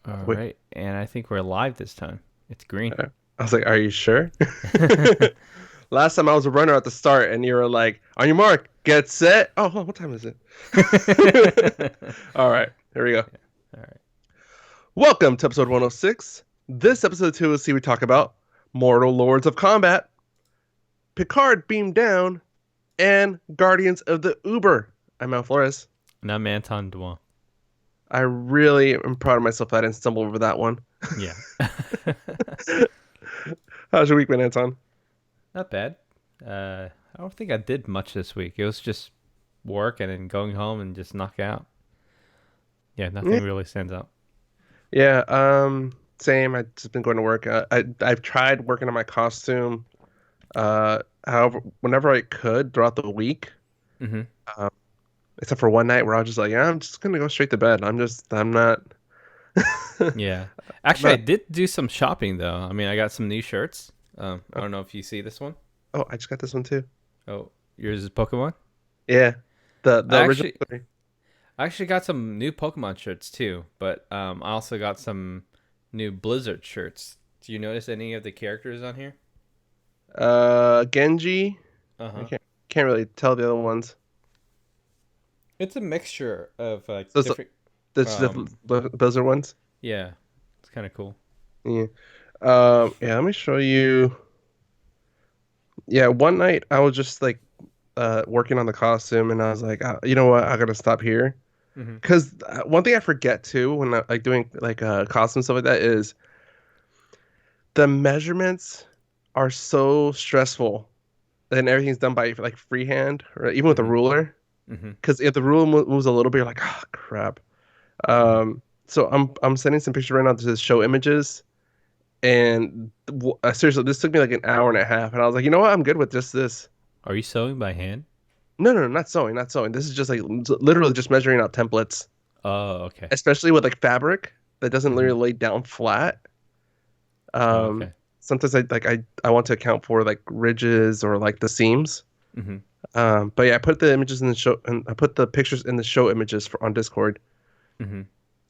All Wait, right, and I think we're live this time. It's green. I was like, "Are you sure?" Last time I was a runner at the start, and you were like, "On your mark, get set." Oh, what time is it? All right, here we go. All right. Welcome to episode 106. This episode 2OC we talk about Mortal Lords of Combat, Picard beamed down, and Guardians of the Uber. I'm Mount Flores. And I'm Anton Dwan. I really am proud of myself that I didn't stumble over that one. Yeah. How's your week been, Anton? Not bad. I don't think I did much this week. It was just work and then going home and just knock out. Yeah, Yeah, nothing really stands out. yeah. Same. I just been going to work. I've tried working on my costume. However, whenever I could throughout the week, Hmm. um, except for one night where I was just like, yeah, I'm just gonna go straight to bed. I'm not. I'm Yeah. Actually, I not. did do some shopping though. I mean, I got some new shirts. I Oh, don't know if you see this one. oh, I just got this one too. Oh, yours is Pokemon. Yeah, the I original. actually, I actually got some new Pokemon shirts too, but I also got some new Blizzard shirts. Do you notice any of the characters on here? Genji. Uh I huh. can't really tell the other ones. It's a mixture of So it's different. the Um, Blizzard ones. yeah, it's kind of cool. Yeah. Yeah. Let me show you. Yeah, one night I was just like working on the costume, and I was like, you know what? I gotta stop here. Hmm. Because one thing I forget too when I like doing like costume stuff like that is the measurements are so stressful, and everything's done by like freehand or even with a Hmm. ruler. Hmm. Because if the ruler moves a little bit, you're like, oh crap. Hmm. So I'm sending some pictures right now to show images, and seriously, this took me like an hour and a half, and I was like, you know what? I'm good with just this. Are you sewing by hand? No, no, no, not sewing, not sewing. This is just like literally just measuring out templates, Oh, okay. especially with like fabric that doesn't Hmm. literally lay down flat. Oh, Um, okay. sometimes I want to account for like ridges or like the seams. Hmm. But yeah, I put the images in the show and I put the pictures in the show images for on Discord Hmm.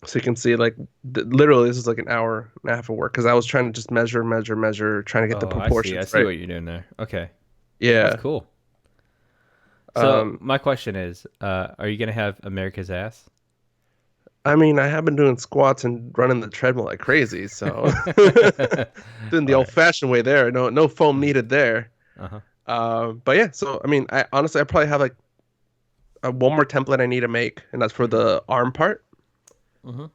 so you can see like literally this is like an hour and a half of work because I was trying to just measure, trying to get the Oh, I see. I proportions see right. what you're doing there. Okay, that's Yeah. cool. So Um, my question is, are you gonna have America's ass? I mean, I have been doing squats and running the treadmill like crazy, so doing the All right. old-fashioned way there. No foam needed there. Uh huh. But yeah, so I mean, I honestly I probably have like one more template I need to make, and that's for Hmm. the arm part. Hmm.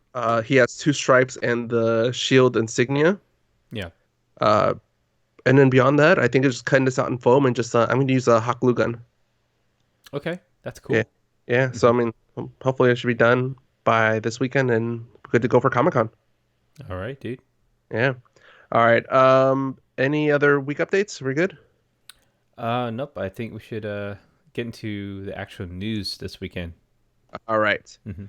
He has two stripes and the shield insignia. Yeah. Uh, and then beyond that, I think it's just cutting this out in foam and just I'm going to use a hot glue gun. Okay, that's Yeah, cool. yeah. So I Hmm. mean, hopefully it should be done by this weekend and good to go for Comic Con. All right, dude. Yeah. All right. Any other week updates? We're good. Nope. I think we should get into the actual news this weekend. All right. Hmm.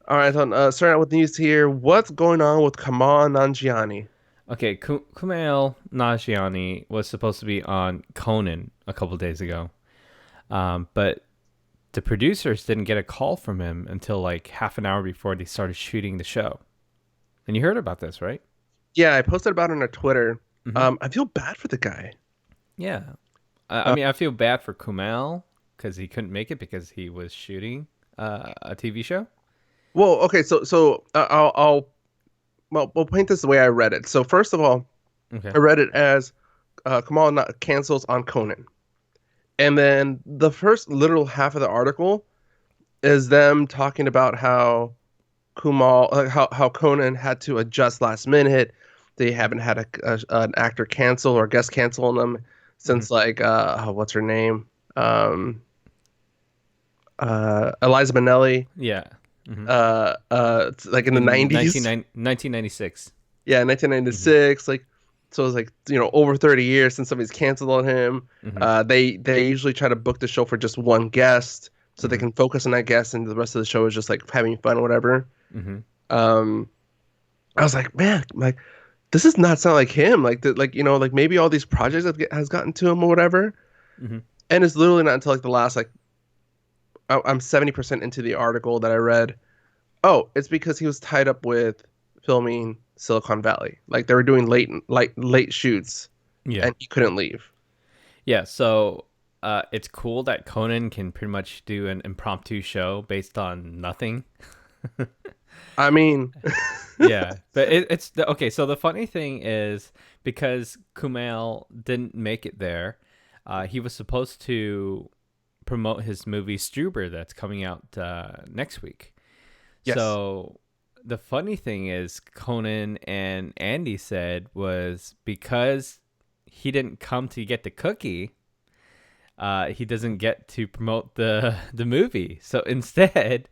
All right. So, starting out with news here. What's going on with Kamal Nanjiani? Okay, Kumail Nanjiani was supposed to be on Conan a couple days ago, but the producers didn't get a call from him until like half an hour before they started shooting the show. And you heard about this, right? Yeah, I posted about it on our Twitter. Hmm. I feel bad for the guy. Yeah. I Uh, mean, I feel bad for Kumail because he couldn't make it because he was shooting a TV show. well, okay. I'll well, we'll paint this the way I read it. So first of all, Okay. I read it as Kamal not cancels on Conan. And then the first literal half of the article is them talking about how how Conan had to adjust last minute. They haven't had an actor cancel or guest cancel on them Hmm. since like what's her name? Um, Eliza Minnelli. Yeah. Hmm. It's like in the In 90s. 1996. Yeah, Hmm. 1996. Like so it's like over 30 years since somebody's canceled on him. Hmm. They usually try to book the show for just one guest so they Hmm. can focus on that guest and the rest of the show is just like having fun or whatever. Hmm. Um, I was like, man, like this does not sound like him. Like like maybe all these projects has gotten to him or whatever. Hmm. And it's literally not until like the last like I'm 70% into the article that I read. Oh, it's because he was tied up with filming Silicon Valley. Like they were doing late shoots, Yeah. and he couldn't leave. Yeah, so it's cool that Conan can pretty much do an impromptu show based on nothing. I mean, Yeah, but okay. So the funny thing is because Kumail didn't make it there, he was supposed to promote his movie Stuber that's coming out next week. yes, So the funny thing is Conan and Andy said was because he didn't come to get the cookie, he doesn't get to promote the movie. So instead,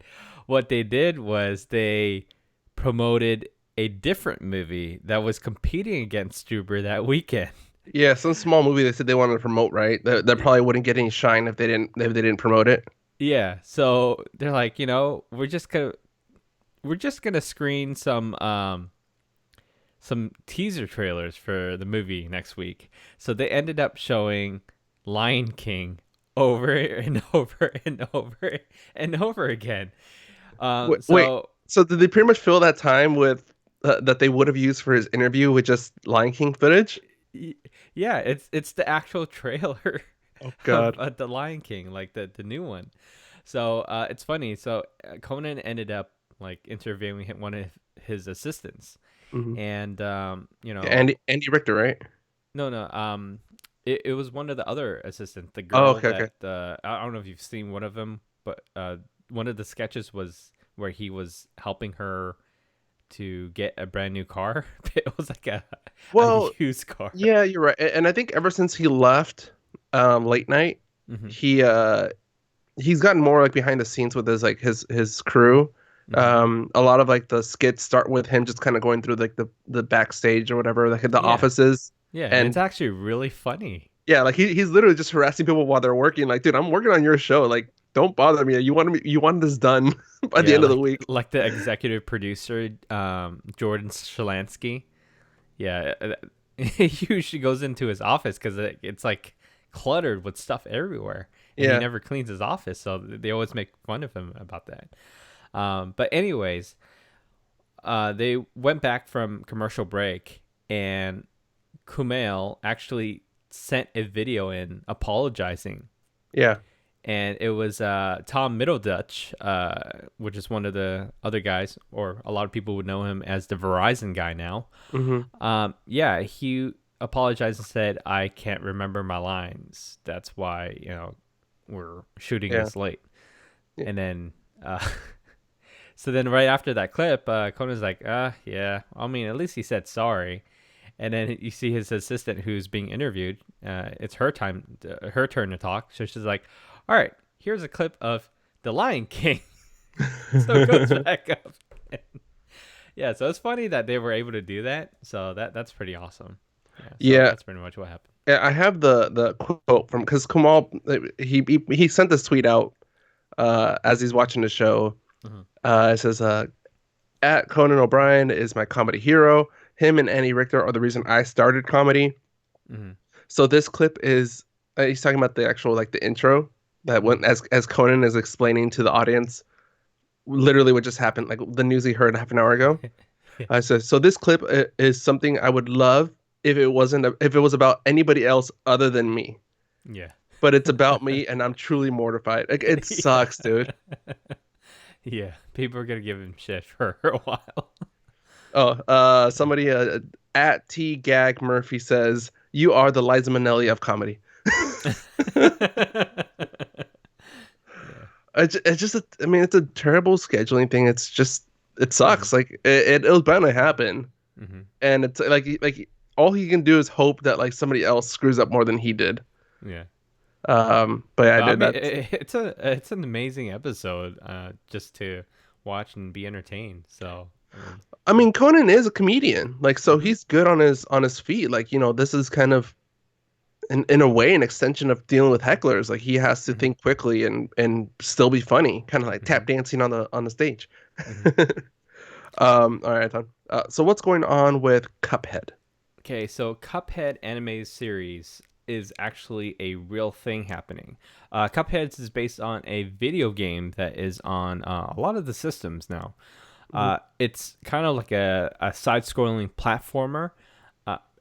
what they did was they promoted a different movie that was competing against Stuber that weekend. yeah, some small movie they said they wanted to promote, right? That probably wouldn't get any shine if they didn't promote it. Yeah, so they're like, we're just gonna screen some teaser trailers for the movie next week. So they ended up showing Lion King over and over and over and over again. Wait, So so did they pretty much fill that time with that they would have used for his interview with just Lion King footage? y- yeah, it's the actual trailer Oh of God. the Lion King, like the new one. So it's funny. So Conan ended up like interviewing one of his assistants, Hmm. and Andy Richter, right? no, no, it was one of the other assistants, the Oh, girl okay, okay. that I don't know if you've seen one of them, but one of the sketches was where he was helping her to get a brand new car. It was like a Well, used car. yeah, you're right. And I think ever since he left late night, Hmm. he he's gotten more like behind the scenes with his crew. Hmm. A lot of like the skits start with him just kind of going through like the backstage or whatever, like the Yeah, offices. yeah, and it's And actually really funny. yeah, like he's literally just harassing people while they're working. Like, dude, I'm working on your show. Like, don't bother me. You want this done by the Yeah, end of the like week. the executive producer, Jordan Shalansky. Yeah, he usually goes into his office because it's like cluttered with stuff everywhere, and he Yeah. never cleans his office, so they always make fun of him about that. But anyways, they went back from commercial break, and Kumail actually sent a video in apologizing, Yeah. and it was Tom Middleditch, which is one of the other guys, or a lot of people would know him as the Verizon guy now. Hmm. Yeah, he apologized and said, "I can't remember my lines. That's why we're shooting Yeah. this late." Yeah. And then, so then right after that clip, Conan's like, yeah. I mean, at least he said sorry." And then you see his assistant who's being interviewed. It's her turn to talk. So she's like, "All right, here's a clip of the Lion King." So it goes back up. Yeah, so it's funny that they were able to do that. So that's pretty awesome. Yeah, so Yeah. that's pretty much what happened. Yeah, I have the quote from because Kumal he sent this tweet out as he's watching the show. Hmm. It says at Conan O'Brien is my comedy hero. Him and Annie Richter are the reason I started comedy. Hmm. So this clip is he's talking about the actual like the intro that Hmm. when as Conan is explaining to the audience literally what just happened, like the news he heard half an hour ago. Yeah. I said, so this clip is something I would love if it was about anybody else other than me, Yeah. but it's about me, and I'm truly mortified. Like it Yeah. sucks, dude. Yeah. People are gonna give him shit for a while. Oh, somebody at T Gag Murphy says you are the Liza Minnelli of comedy. Yeah. It's just, I mean, it's a terrible scheduling thing. It's just, it Hmm. sucks. Like it was bound to happen, Hmm. and it's like all he can do is hope that like somebody else screws up more than he did. Yeah. But yeah, But I dude, mean, that's. it's an amazing episode, just to watch and be entertained. So, I mean, I mean, Conan is a comedian, like so hmm. he's good on his feet. Like this is kind of in a way an extension of dealing with hecklers. Like he has to Hmm. think quickly and still be funny, kind of like Hmm. tap dancing on the stage. Hmm. All right, Tom. So what's going on with Cuphead? Okay, so Cuphead animated series is actually a real thing happening. Cuphead is based on a video game that is on a lot of the systems now. Mhm. It's kind of like a side-scrolling platformer,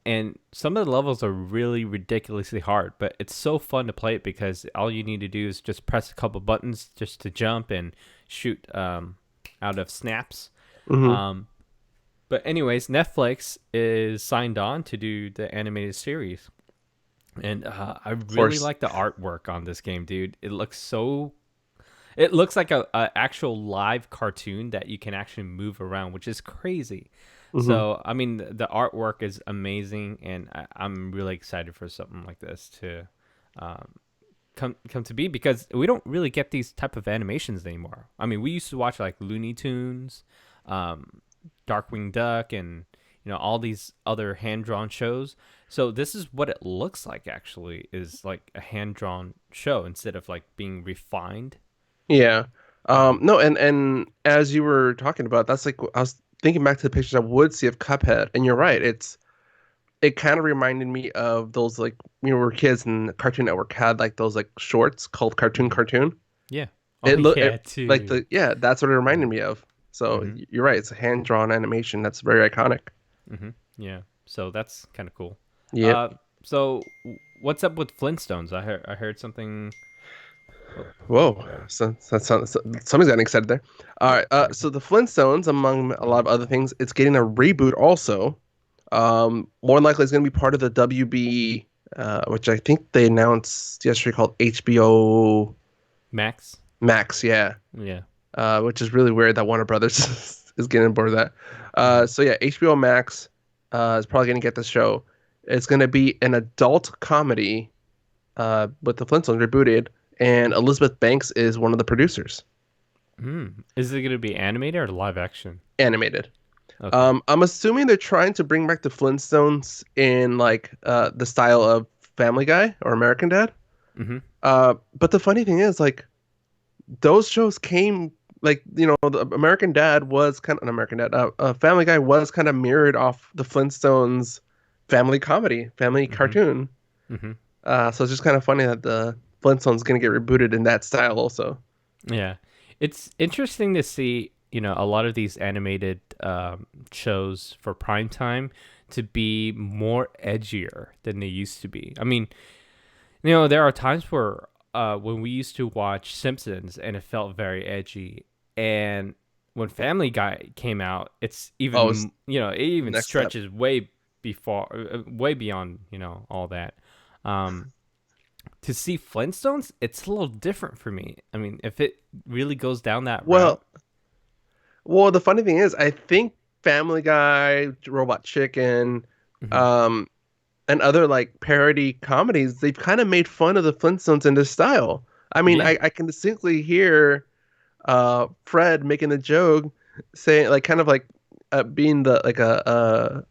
and some of the levels are really ridiculously hard, but it's so fun to play it because all you need to do is just press a couple buttons just to jump and shoot out of snaps. Mhm. Um, but anyways, Netflix is signed on to do the animated series, and I Of really course. like the artwork on this game, dude. It looks like a actual live cartoon that you can actually move around, which is crazy. Mhm. So, I mean, the artwork is amazing, and I'm really excited for something like this to um, come to be because we don't really get these type of animations anymore. I mean, we used to watch like Looney Tunes, um, Darkwing Duck, and all these other hand drawn shows. So this is what it looks like. Actually, is like a hand drawn show instead of like being refined. Yeah. Um, No, and as you were talking about, that's like I was thinking back to the pictures I would see of Cuphead, and you're right. It kind of reminded me of those like when we were kids and Cartoon Network had like those like shorts called mhm. Cartoon. Yeah. Oh It looked yeah, like too. the yeah, that's what it reminded me of. So Mm-hmm. you're right. It's a hand drawn animation that's very iconic. Mm-hmm. Yeah. So that's kind of cool. Yep. Uh, so what's up with Flintstones? I heard something. Oh, Whoa. So that sounds somebody's getting excited there. All right. sorry. So the Flintstones, among a lot Mm-hmm. of other things, it's getting a reboot also. More than likely, it's going to be part of the WB, which I think they announced yesterday called HBO Max. Max. Yeah. Yeah. Which is really weird that Warner Brothers is getting on board with that. Mm-hmm. So yeah, HBO Max is probably going to get the show. It's going to be an adult comedy with the Flintstones rebooted, and Elizabeth Banks is one of the producers, Is it gonna be animated or live action? animated. Okay. I'm assuming they're trying to bring back the Flintstones in like the style of Family Guy or American Dad. Mm-hmm. But the funny thing is, like, those shows came like the American Dad was kind of an American Dad. Family Guy was kind of mirrored off the Flintstones family comedy, family Mm-hmm. cartoon. Mm-hmm. So it's just kind of funny that the Flintstones gonna get rebooted in that style also. Yeah. It's interesting to see, a lot of these animated shows for prime time to be more edgier than they used to be. I mean, there are times where when we used to watch Simpsons and it felt very edgy, and when Family Guy came out, it's Oh, it's even it even next step. stretches way beyond all that. Um, to see Flintstones, it's a little different for me. I mean, if it really goes down that route. Well, well, the funny thing is, I think Family Guy, Robot Chicken, Hmm. um, and other like parody comedies, they've kind of made fun of the Flintstones in this style. I mean, Yeah. I can distinctly hear Fred making the joke, saying like kind of like being the like a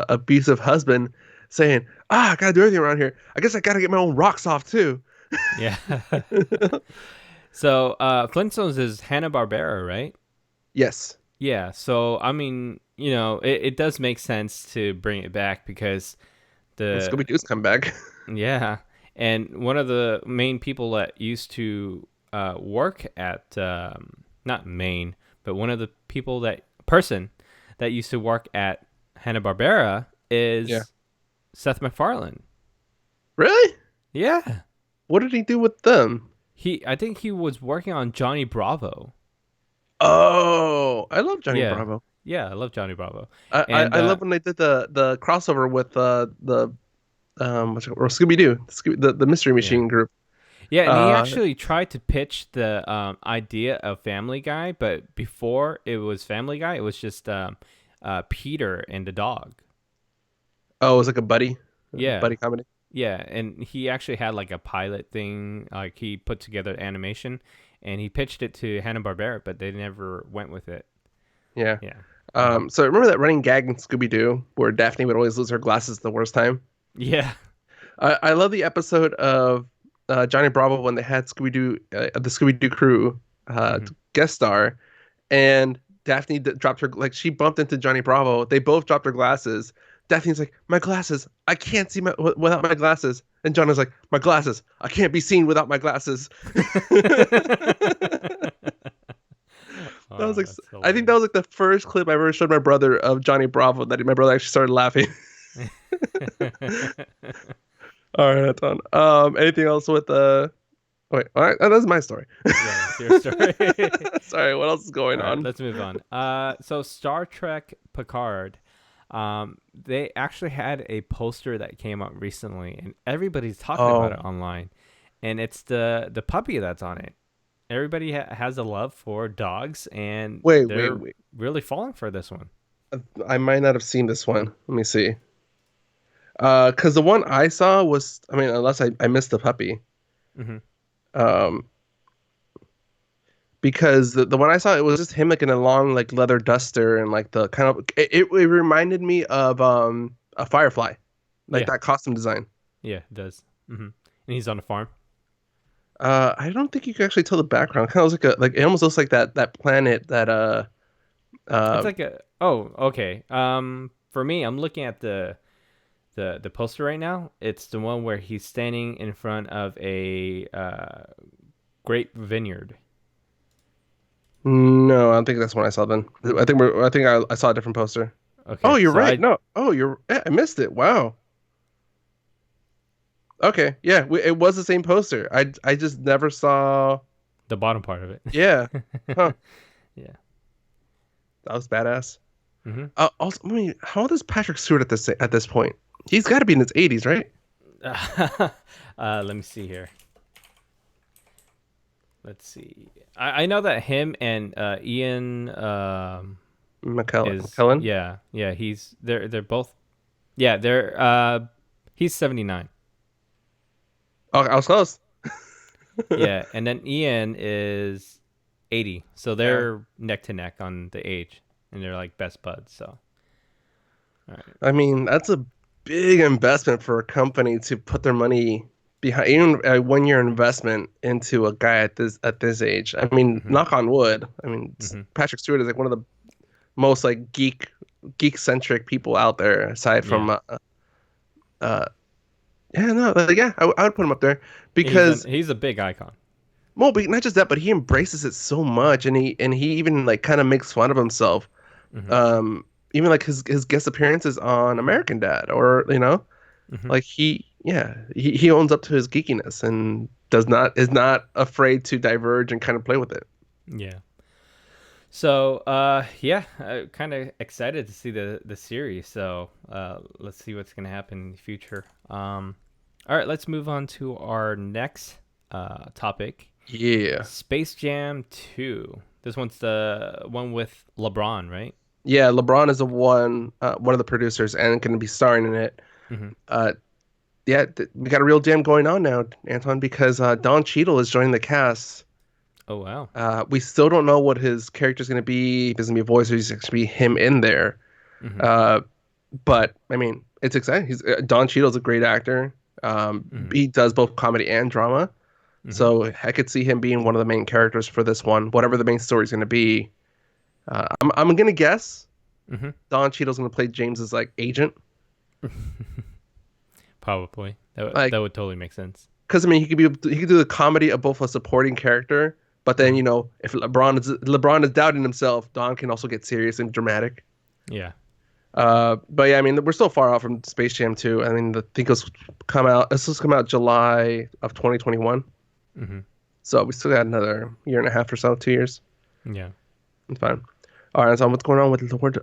abusive husband, saying, "Ah, I gotta do everything around here. I guess I gotta get my own rocks off too." Yeah. So Flintstones is Hanna-Barbera, right? Yes, Yeah. So I mean, it does make sense to bring it back because and the Scooby Doo's come back. yeah, and one of the main people that used to work at not main, but one of the people that person that used to work at Hanna-Barbera Yeah. is Seth MacFarlane. Really? Yeah. What did he do with them? I think he was working on Johnny Bravo. Oh, I love Johnny Yeah. Bravo. Yeah, I love Johnny Bravo. I And love when they did the crossover with the what's it called? Or Scooby Doo, the Mystery yeah. Machine group. Yeah, and he Uh, actually tried to pitch the idea of Family Guy, but before it was Family Guy, it was just Peter and the dog. oh, it was like a Yeah, buddy comedy. yeah, and he actually had like a pilot thing, like he put together animation, and he pitched it to Hanna Barbera, but they never went with it. Yeah. Yeah. Hmm. So remember that running gag in Scooby Doo where Daphne would always lose her glasses the worst time? Yeah. I love the episode of Johnny Bravo when they had the Scooby Doo crew Hmm. guest star, and Daphne dropped her like she bumped into Johnny Bravo. They both dropped their glasses. Daphne's like, "My glasses! I can't see without my glasses." And John is like, "My glasses! I can't be seen without my glasses." That was Oh, like, that's I think that was hilarious. like the first clip I ever showed my brother of Johnny Bravo that my brother actually started laughing. All right, Anton. Anything else with wait, all right, that's my story. Yeah, that's your story. Sorry, what else is All going right, on? let's move on. So Star Trek Picard, they actually had a poster that came out recently, and everybody's talking about Oh, it online. And it's the puppy that's on it. Everybody has a love for dogs, and they're wait. really falling for this one. I might not have seen this one. Let me see. Because the one I saw was, I mean, unless I missed the puppy. Hmm. Um, because the one I saw, it was just him like in a long like leather duster and like the kind of it reminded me of a Firefly, like Yeah, that costume design. yeah, it does. And he's on a farm. I don't think you can actually tell the background. Kind of looks like a like it almost looks like that planet that It's uh like a oh okay. For me, I'm looking at the poster right now. It's the one where he's standing in front of a grape vineyard. no, I don't think that's one I saw then. I think I saw a different poster. Oh, Okay, you're so right. I No. Oh, I missed it. Wow. Okay. Yeah, it was the same poster. I just never saw. the bottom part of it. Yeah. Huh. Yeah. That was badass. Hmm. Also, I mean, how old is Patrick Stewart at this point? He's got to be in his 80s, right? Let me see here. Let's see. I know that him and Ian is McKellen. yeah they're both yeah they're he's 79. Oh, I was close. Yeah, and then Ian is 80. So Yeah. they're neck to neck on the age, and they're like best buds. So, all right. I mean, that's a big investment for a company to put their money behind, even a 1 year investment into a guy at this age. I mean, Mm-hmm. knock on wood. I mean, Mm-hmm. Patrick Stewart is like one of the most like geek centric people out there, aside Yeah, from uh yeah, no, like, yeah, I would put him up there because he's a big icon. well, but not just that, but he embraces it so much, and he even like kind of makes fun of himself. Mm-hmm. Um, even like his guest appearances on American Dad, or Mm-hmm. like he owns up to his geekiness and is not afraid to diverge and kind of play with it. Yeah. So, yeah, kind of excited to see the series. So, let's see what's gonna happen in the future. All right, let's move on to our next topic. Yeah, Space Jam 2. This one's the one with LeBron, right? yeah. LeBron is one of the producers and going to be starring in it. Mm-hmm. Uh, yeah, we got a real jam going on now, Anton, because Don Cheadle is joining the cast. Oh wow. We still don't know what his character is going to be. If he's going to be a voice or he's going to be him in there. Mm-hmm. Uh, but I mean, it's exciting. He's Don Cheadle's a great actor. Mm-hmm. He does both comedy and drama. Mm-hmm. So I could see him being one of the main characters for this one, whatever the main story is going to be. I'm going to guess Mm-hmm. Don Cheadle's going to play James's like agent. Probably. Like, That would totally make sense. because I mean, he could do the comedy of both a supporting character, but then Mm-hmm. if LeBron is doubting himself, Don can also get serious and dramatic. Yeah. But yeah, I mean, we're still far off from Space Jam 2. I mean, the thing was it's supposed to come out July of 2021. Mm-hmm. So we still got another year and a half or so, 2 years. Yeah. It's fine. All right, so what's going on with Lord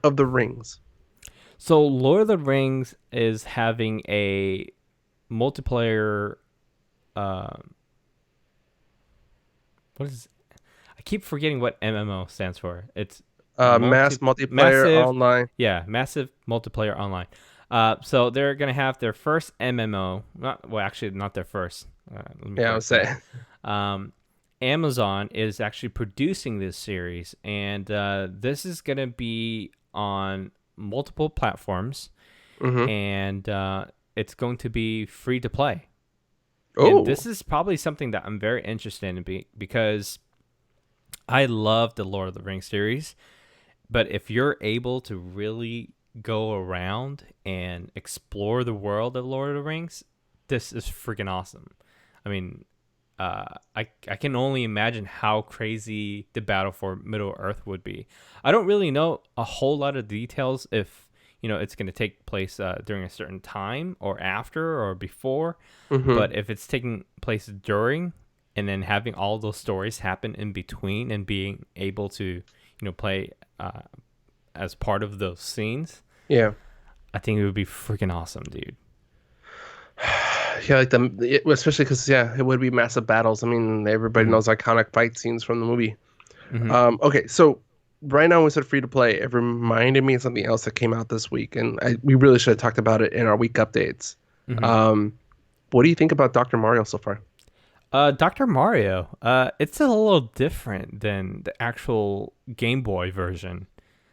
of the Rings? So Lord of the Rings is having a multiplayer. Uh, what is? I keep forgetting what MMO stands for. It's Mass multiplayer massive. online. Yeah, massive multiplayer online. So they're gonna have their first MMO. Actually, not their first. Let me Yeah, I would correct say. that. Um, Amazon is actually producing this series, and this is gonna be on multiple platforms, Mm-hmm. and it's going to be free to play. And Oh, this is probably something that I'm very interested in because I love the Lord of the Rings series. But if you're able to really go around and explore the world of Lord of the Rings, this is freaking awesome. I mean, I can only imagine how crazy the battle for Middle Earth would be. I don't really know a whole lot of details if it's going to take place during a certain time or after or before, Mm-hmm. but if it's taking place during and then having all those stories happen in between and being able to play as part of those scenes, Yeah. I think it would be freaking awesome, dude. Yeah, like especially because it would be massive battles. I mean, everybody Mm-hmm. knows iconic fight scenes from the movie. Mm-hmm. Okay, so right now we said free to play. It reminded me of something else that came out this week, and we really should have talked about it in our week updates. Mm-hmm. Um, what do you think about Dr. Mario so far? Dr. Mario, it's a little different than the actual Game Boy version.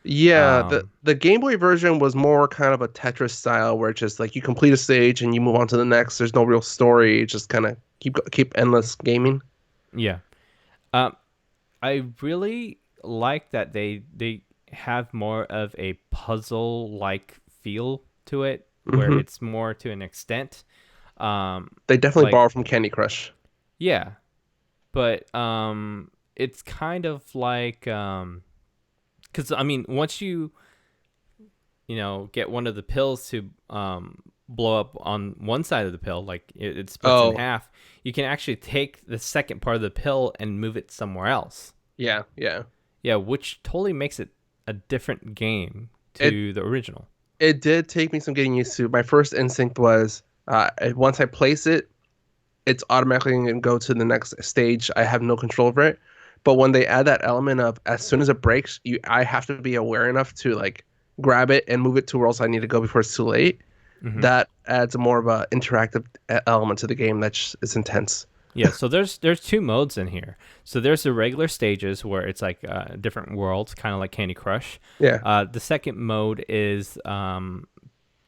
Yeah, the Um, the Game Boy version was more kind of a Tetris style, where it's just like you complete a stage and you move on to the next. There's no real story, just kind of keep endless gaming. yeah. Um, I really like that they have more of a puzzle like feel to it, where Hmm. it's more to an extent. Um, They definitely like borrow from Candy Crush. yeah, but it's kind of like because I mean, once get one of the pills to blow up on one side of the pill, like it splits in Oh, half, you can actually take the second part of the pill and move it somewhere else. yeah, yeah. Yeah, which totally makes it a different game It to the original. it did take me some getting used to. My first instinct was once I place it, it's automatically going to go to the next stage. I have no control over it. But when they add that element of as soon as it breaks, I have to be aware enough to like grab it and move it to where else I need to go before it's too late. Hmm. That adds a more of a interactive element to the game is intense. Yeah, so there's two modes in here. So there's the regular stages where it's like different worlds, kind of like Candy Crush. Yeah. The second mode is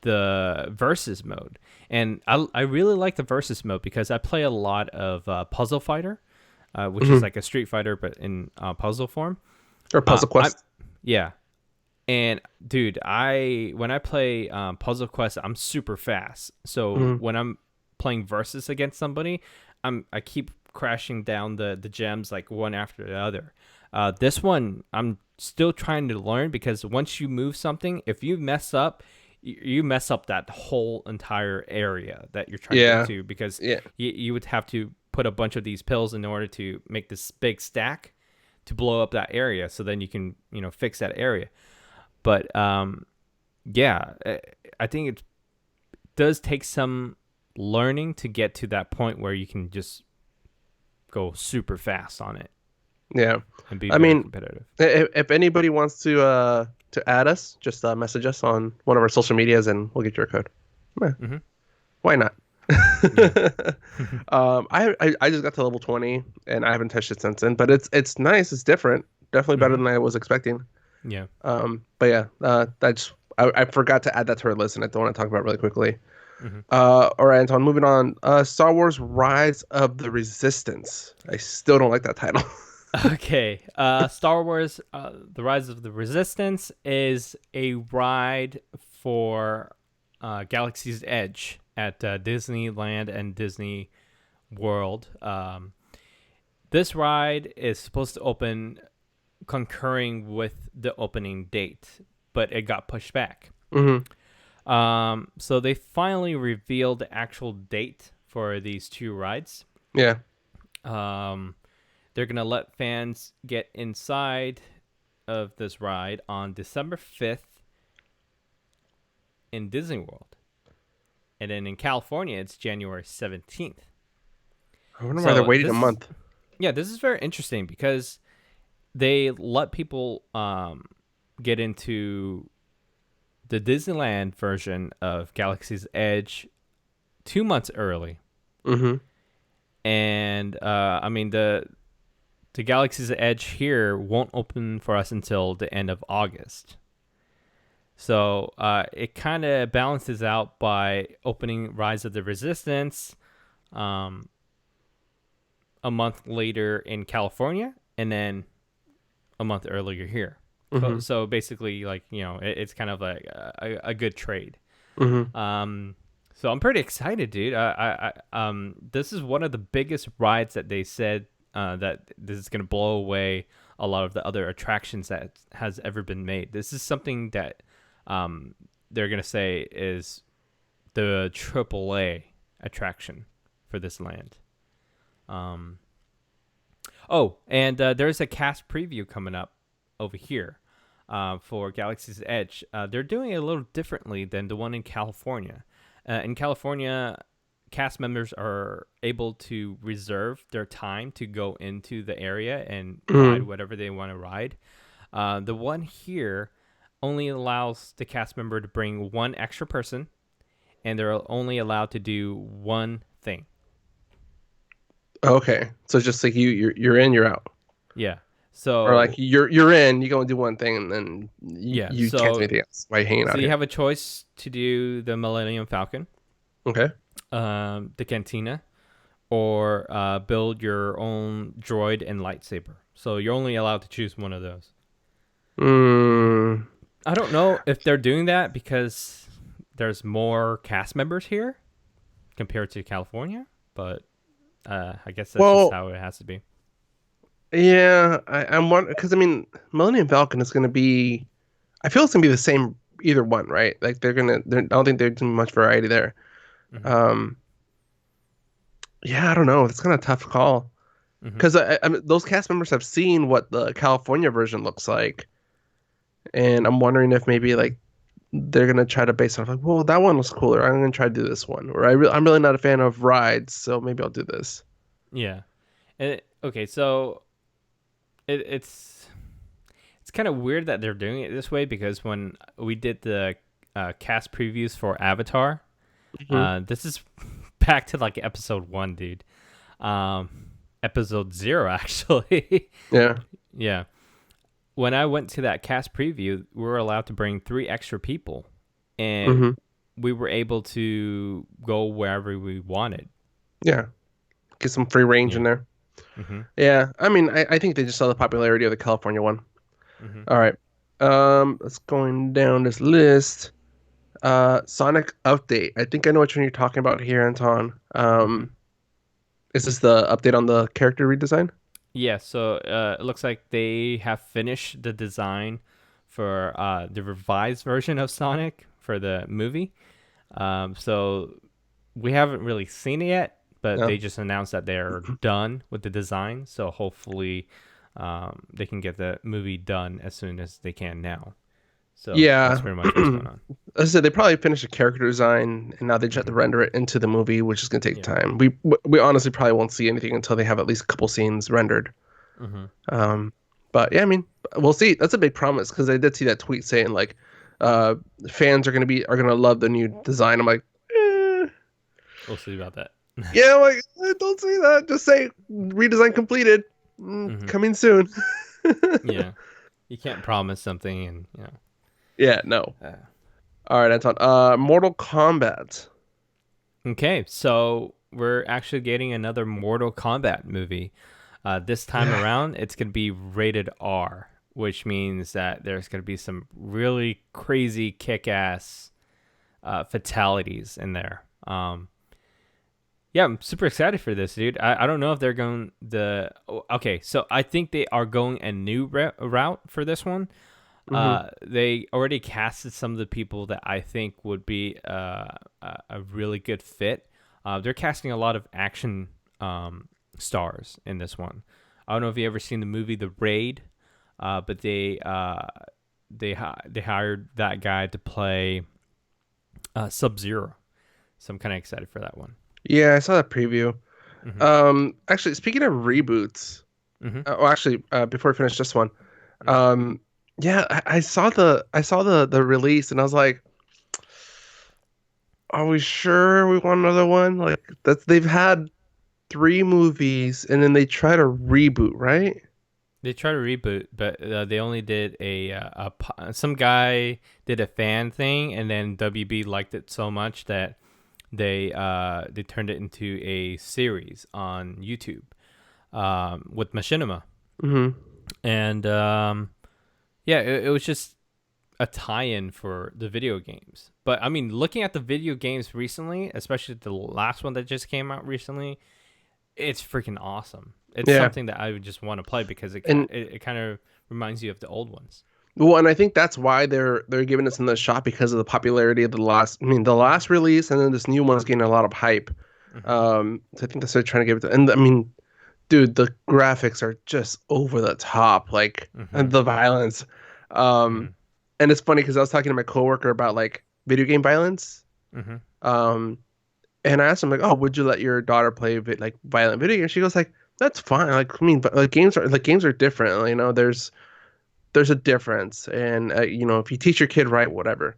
the versus mode, and I really like the versus mode because I play a lot of Puzzle Fighter, which is Hmm. like a Street Fighter but in puzzle form. Or Puzzle I Quest. Yeah, and dude, I when I play Puzzle Quest, I'm super fast. So Hmm. when I'm playing versus against somebody, I keep crashing down the gems like one after the other. This one I'm still trying to learn because once you move something, if you mess up, you mess up that whole entire area that you're trying to get Yeah. to because Yeah. you would have to put a bunch of these pills in order to make this big stack to blow up that area. So then you can fix that area. But yeah, I think it does take some learning to get to that point where you can just go super fast on it Yeah. and be I very mean, competitive. if anybody wants to add us, just message us on one of our social medias and we'll get your code. Eh, Hmm. why not? Yeah. I just got to level 20 and I haven't touched it since then, but it's nice. It's different. Definitely better Hmm. than I was expecting. Yeah. But yeah, that's I forgot to add that to our list and I don't want to talk about it really quickly. Hmm. All right, Anton, moving on. Star Wars Rise of the Resistance. I still don't like that title. Okay. Star Wars: The Rise of the Resistance is a ride for Galaxy's Edge at Disneyland and Disney World. This ride is supposed to open concurring with the opening date, but it got pushed back. Hmm. So they finally revealed the actual date for these two rides. Yeah. Um, they're gonna let fans get inside of this ride on December 5th in Disney World, and then in California it's January 17th. I wonder why they're So waiting a month. this is very interesting because they let people get into the Disneyland version of Galaxy's Edge 2 months early, Hmm. and I mean the Galaxy's Edge here won't open for us until the end of August. So it kind of balances out by opening Rise of the Resistance um, a month later in California, and then a month earlier here. So, Hmm. so basically, like it's kind of like a good trade. Hmm. Um, So I'm pretty excited, dude. This is one of the biggest rides that they said that this is gonna blow away a lot of the other attractions that has ever been made. This is something that they're gonna say is the AAA attraction for this land. Um, oh, and there's a cast preview coming up over here for Galaxy's Edge. They're doing it a little differently than the one in California. In California, cast members are able to reserve their time to go into the area and ride Mm. whatever they want to ride. The one here only allows the cast member to bring one extra person, and they're only allowed to do one thing. Okay, so it's just like you're in, you're out, Yeah. or like So you're in, you go and do one thing, and then yeah. you can't do So anything else. Why you hanging so out you here? have a choice to do the Millennium Falcon, Okay. the Cantina, or build your own droid and lightsaber. So you're only allowed to choose one of those. Mm. I don't know if they're doing that because there's more cast members here compared to California, but I guess that's just Well, how it has to be. yeah, I'm wondering because I mean, Millennium Falcon is gonna be. I feel it's gonna be the same either one, right? Like I don't think there's too much variety there. Hmm. Um, yeah, I don't know. It's kind of a tough call Hmm. because I mean, those cast members have seen what the California version looks like, and I'm wondering if maybe like they're gonna try to base it off like, well, that one looks cooler. I'm gonna try to do this one. Or I'm really not a fan of rides, so maybe I'll do this. Yeah. Okay, so it's kind of weird that they're doing it this way because when we did the cast previews for Avatar, Hmm. this is back to like episode 1, dude. Episode 0 actually. Yeah. Yeah. When I went to that cast preview, we were allowed to bring 3 extra people, and Hmm. we were able to go wherever we wanted. Yeah. Get some free range in Yeah. there. Mhm. Yeah. I mean, I think they just saw the popularity of the California one. Mhm. All right. Let's going down this list. Sonic update. I think I know which one you're talking about here, Anton. Mhm. Is this the update on the character redesign? Yeah, so it looks like they have finished the design for the revised version of Sonic for the movie. So we haven't really seen it yet, but No. they just announced that they're done with the design. So hopefully they can get the movie done as soon as they can now. So that's Yeah. pretty much what's going on. As I said, they probably finished a character design, and now they just have to Hmm. render it into the movie, which is going to take Yeah. time. We honestly probably won't see anything until they have at least a couple scenes rendered. Hmm. Um, but yeah, I mean, we'll see. That's a big promise because I did see that tweet saying like, uh, fans are gonna love the new design. I'm like, We'll see about that. yeah, I'm like don't say that. Just say redesign completed, Hmm. coming soon. Yeah. You can't promise something and, Yeah, no. Uh, All right, Anton. Mortal Kombat. okay, so we're actually getting another Mortal Kombat movie. This time Yeah. around, it's going to be rated R, which means that there's going to be some really crazy kick-ass fatalities in there. Yeah, I'm super excited for this, dude. I don't know if they're going okay, so I think they are going a new route for this one. Hmm. They already casted some of the people that I think would be a really good fit. They're casting a lot of action stars in this one. I don't know if you ever seen the movie The Raid, but they hired that guy to play Sub-Zero. So I'm kind of excited for that one. Yeah, I saw that preview. Hmm. Actually, speaking of reboots, Hmm. before I finish this one, Yeah. um, yeah, I saw the release, and I was like, are we sure we want another one? Like they've had three movies, and then they try to reboot, right? They try to reboot, but they only did some guy did a fan thing, and then WB liked it so much that they turned it into a series on YouTube with Machinima, Hmm. and yeah, it was just a tie-in for the video games. But I mean, looking at the video games recently, especially the last one that just came out recently, it's freaking awesome. It's Yeah, something that I would just want to play because and it kind of reminds you of the old ones. well, and I think that's why they're giving us another shot because of the popularity of the last. I mean, the last release, and then this new one's getting a lot of hype. Hmm. So I think that's what they're trying to give it to. And I mean, dude, the graphics are just over the top, like, Hmm. and the violence. Um, Hmm. and it's funny because I was talking to my coworker about like video game violence. Hmm. Um, and I asked him like, "Oh, would you let your daughter play like violent video games?" She goes like, "That's fine. Like, I mean, but like games are different. You know, there's a difference, and you know, if you teach your kid right, whatever."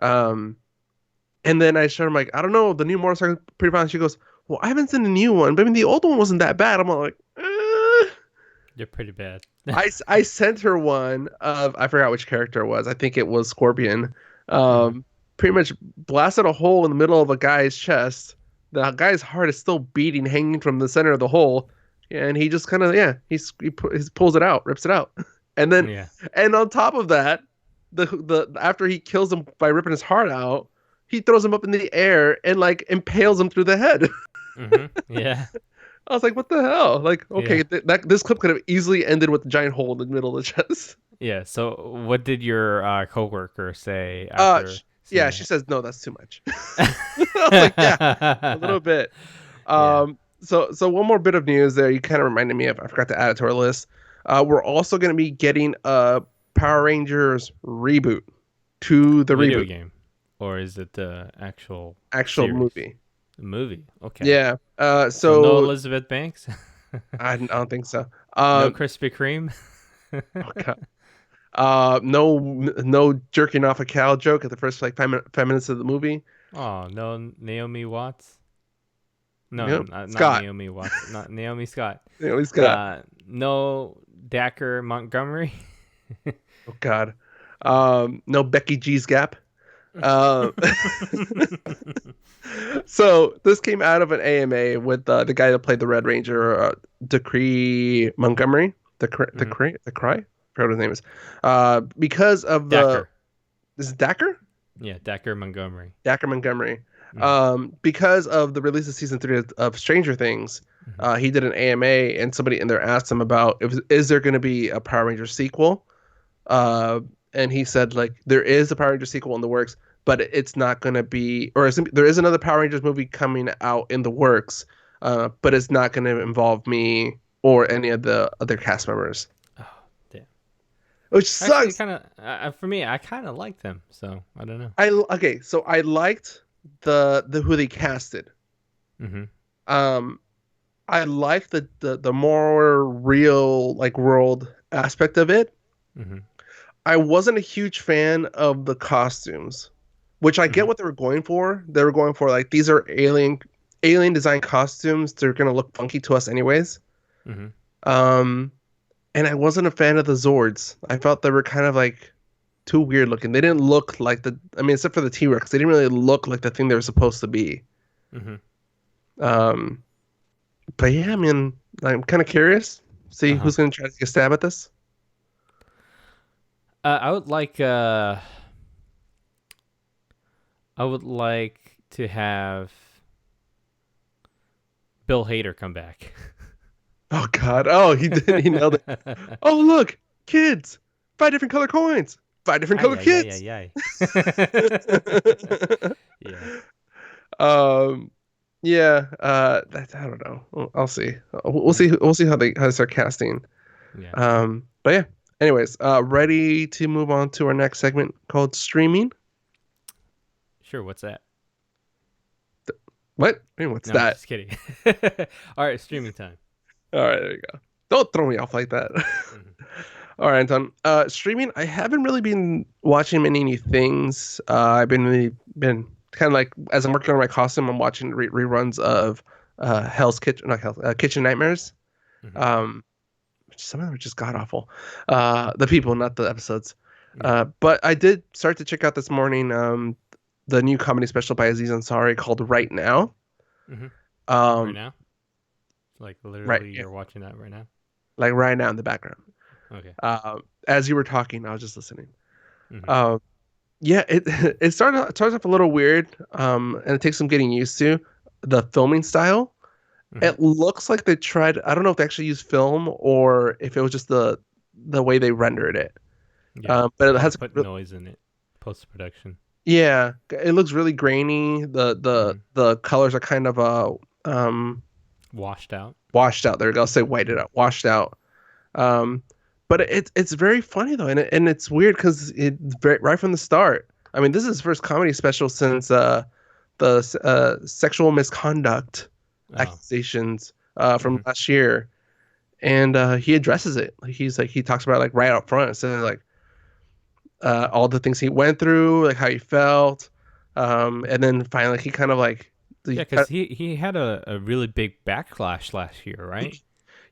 Um, and then I showed him like, "I don't know, the new motorcycle pretty violent." She goes, "Well, I haven't seen the new one, but I mean, the old one wasn't that bad." I'm all like, They're pretty bad. I sent her one of I forgot which character it was. I think it was Scorpion. Hmm. Pretty much blasted a hole in the middle of a guy's chest. The guy's heart is still beating, hanging from the center of the hole, and he just kind of he pulls it out, rips it out, and then Yeah. and on top of that, the after he kills him by ripping his heart out, he throws him up in the air and like impales him through the head. Hmm. Yeah. I was like, what the hell? Like, okay, Yeah. that this clip could have easily ended with a giant hole in the middle of the chest. Yeah. So, what did your coworker say Uh, after sh- yeah, seeing she it? says no, that's too much. I was like, yeah, a little bit. Yeah. So one more bit of news there. You kind of reminded me of. I forgot to add it to our list. We're also going to be getting a Power Rangers reboot to the Video reboot game, or is it the actual actual series? movie. The movie. Okay. Yeah. So no So Elizabeth Banks, I don't think so. no Krispy Kreme. Oh God. No jerking off a cow joke at the first like 5 minutes of the movie. Oh, no Naomi Watts. No, Nope. not Scott. Naomi Watts. Not Naomi Scott. At least Scott. No Dacker Montgomery. Oh God. No Becky G's Gap. Uh, so this came out of an AMA with the guy that played the Red Ranger, Decree Montgomery. Mhm. The Cry. I forgot what his name is. Because of the Dacker. is it Dacker? Yeah, Dacker Montgomery. Dacker Montgomery. Mhm. Because of the release of season 3 of Stranger Things, Mhm. he did an AMA, and somebody in there asked him about is there going to be a Power Ranger sequel? Uh, and he said like there is a Power Rangers sequel in the works, but it's not going to be, there is another Power Rangers movie coming out in the works, but it's not going to involve me or any of the other cast members, Oh, damn. which Actually, sucks. kind of for me, I kind of like them, so I don't know. Okay, so I liked the who they casted. Mhm. Um, I like the more real like world aspect of it. Mhm. I wasn't a huge fan of the costumes, which I get Mhm. what they were going for. They were going for like these are alien design costumes. They're gonna look funky to us anyways. Mhm. Um, and I wasn't a fan of the Zords. I felt they were kind of like too weird looking. They didn't look like I mean, except for the T-Rex, they didn't really look like the thing they were supposed to be. Mhm. Um, but yeah, I mean, I'm kind of curious. See Uh huh. who's gonna try to take a stab at this. I would like. I would like to have Bill Hader come back. Oh God! Oh, he did. He nailed it. Oh, look, kids, 5 different color coins, 5 different color Ay ay ay kids. ay ay. Yeah. um, yeah. I don't know. I'll see. We'll Mm, see. We'll see how they start casting. yeah. But yeah. Anyways, ready to move on to our next segment called streaming. Sure. What's that? What? I mean, what's No, that? just kidding. All right, streaming time. All right, there you go. Don't throw me off like that. Mhm. All right, Anton. Streaming. I haven't really been watching many new things. I've been kind of like as I'm working on my costume, I'm watching reruns of Hell's Kitchen, not Hell's Kitchen Nightmares. Mhm. Um, some of them are just god awful. The people, not the episodes. Yeah. But I did start to check out this morning the new comedy special by Aziz Ansari called Right Now. Mhm. Right Um, now, like right, literally, yeah, you're watching that right now. like right now in the background. Okay. As you were talking, I was just listening. Mm-hmm. Uh, yeah, it starts off a little weird, and it takes some getting used to the filming style. Mm-hmm. It looks like they tried. I don't know if they actually used film or if it was just the way they rendered it. Yeah, But it probably has, put noise in it post production. yeah, it looks really grainy. Mm-hmm. The colors are kind of um Washed out. washed out. There we go. I'll say whited Mm-hmm. out, washed out. Um, but it's very funny though, and it's weird because it's very right from the start. I mean, this is his first comedy special since the sexual misconduct Oh. accusations from Mm-hmm. last year, and he addresses it. Like he talks about it, like right up front, so like all the things he went through, like how he felt, and then finally he kind of like Yeah, the because he had a really big backlash last year, right?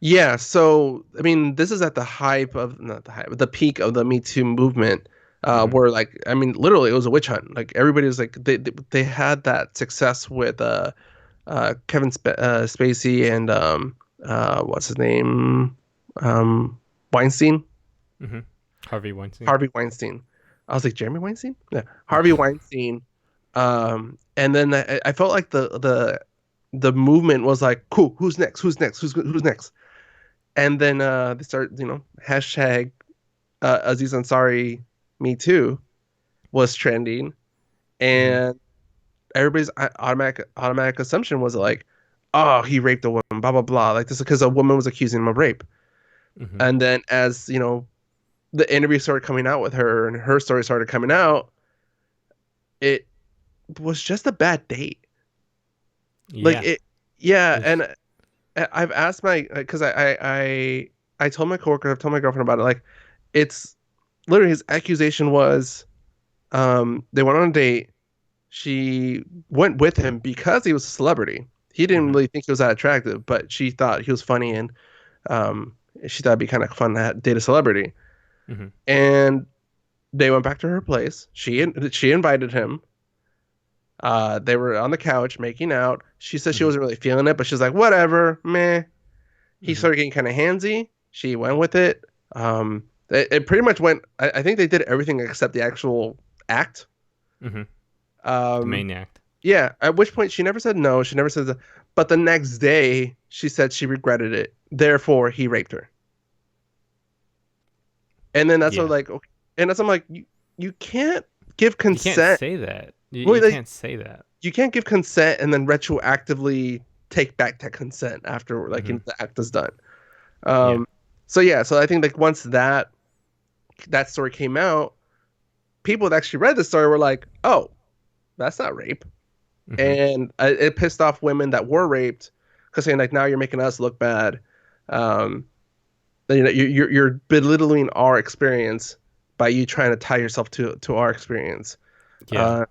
yeah. So I mean, this is at the hype of not the hype, but the peak of the Me Too movement. Mm-hmm. Where like I mean, literally, it was a witch hunt. Like everybody was like they had that success with Spacey and what's his name, Weinstein, Mm-hmm. Harvey Weinstein. Harvey Weinstein. I was like Jeremy Weinstein, yeah, Harvey Weinstein. And then I felt like the movement was like, cool, who's next? Who's next? Who's next? And then they start, hashtag Aziz Ansari, me too, was trending, Mm-hmm. and everybody's automatic assumption was like, oh, he raped a woman, blah blah blah, like this is because a woman was accusing him of rape. Mm-hmm. And then as the interview started coming out with her and her story started coming out, it was just a bad date. Like Yeah. it, yeah, It's, and I've asked my because I told my coworker, I've told my girlfriend about it. Like, it's literally his accusation was, they went on a date. She went with him because he was a celebrity. He didn't mm-hmm. really think he was that attractive, but she thought he was funny and um, she thought it'd be kind of fun to date a celebrity. Mm-hmm. And they went back to her place. She invited him. They were on the couch making out. She said she Mm-hmm. wasn't really feeling it, but she's like, whatever, meh. He Mm-hmm. started getting kind of handsy. She went with it. It pretty much went. I think they did everything except the actual act. Mm-hmm. The Um, main act. yeah. At which point she never said no. She never said that. But the next day she said she regretted it. Therefore, he raped her. And then that's what Yeah. like, okay. And that's I'm like, you can't give You can't consent. say that. You Well, like, can't say that. you can't give consent and then retroactively take back that consent after like Mm-hmm. the act is done. Yeah. Um, so yeah, so I think like once that story came out, people that actually read the story were like, "Oh, that's not rape," Mm-hmm. and it pissed off women that were raped because saying like, "Now you're making us look bad." Um, you're belittling our experience by you trying to tie yourself to our experience. Yeah. Uh,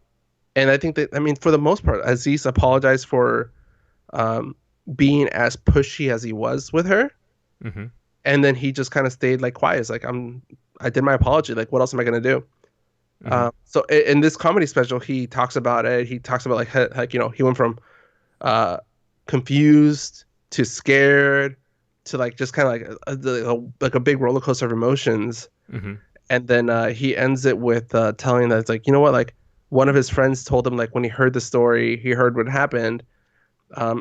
and I think that I mean, for the most part, Aziz apologized for um, being as pushy as he was with her, Mm-hmm. and then he just kind of stayed like quiet. It's like I did my apology. Like, what else am I gonna do? Mm-hmm. So in this comedy special, he talks about it. He talks about like he went from uh, confused to scared to like just kind of like like a big roller coaster of emotions. Mm-hmm. And then he ends it with telling that it's like, you know what, like one of his friends told him like when he heard the story, he heard what happened.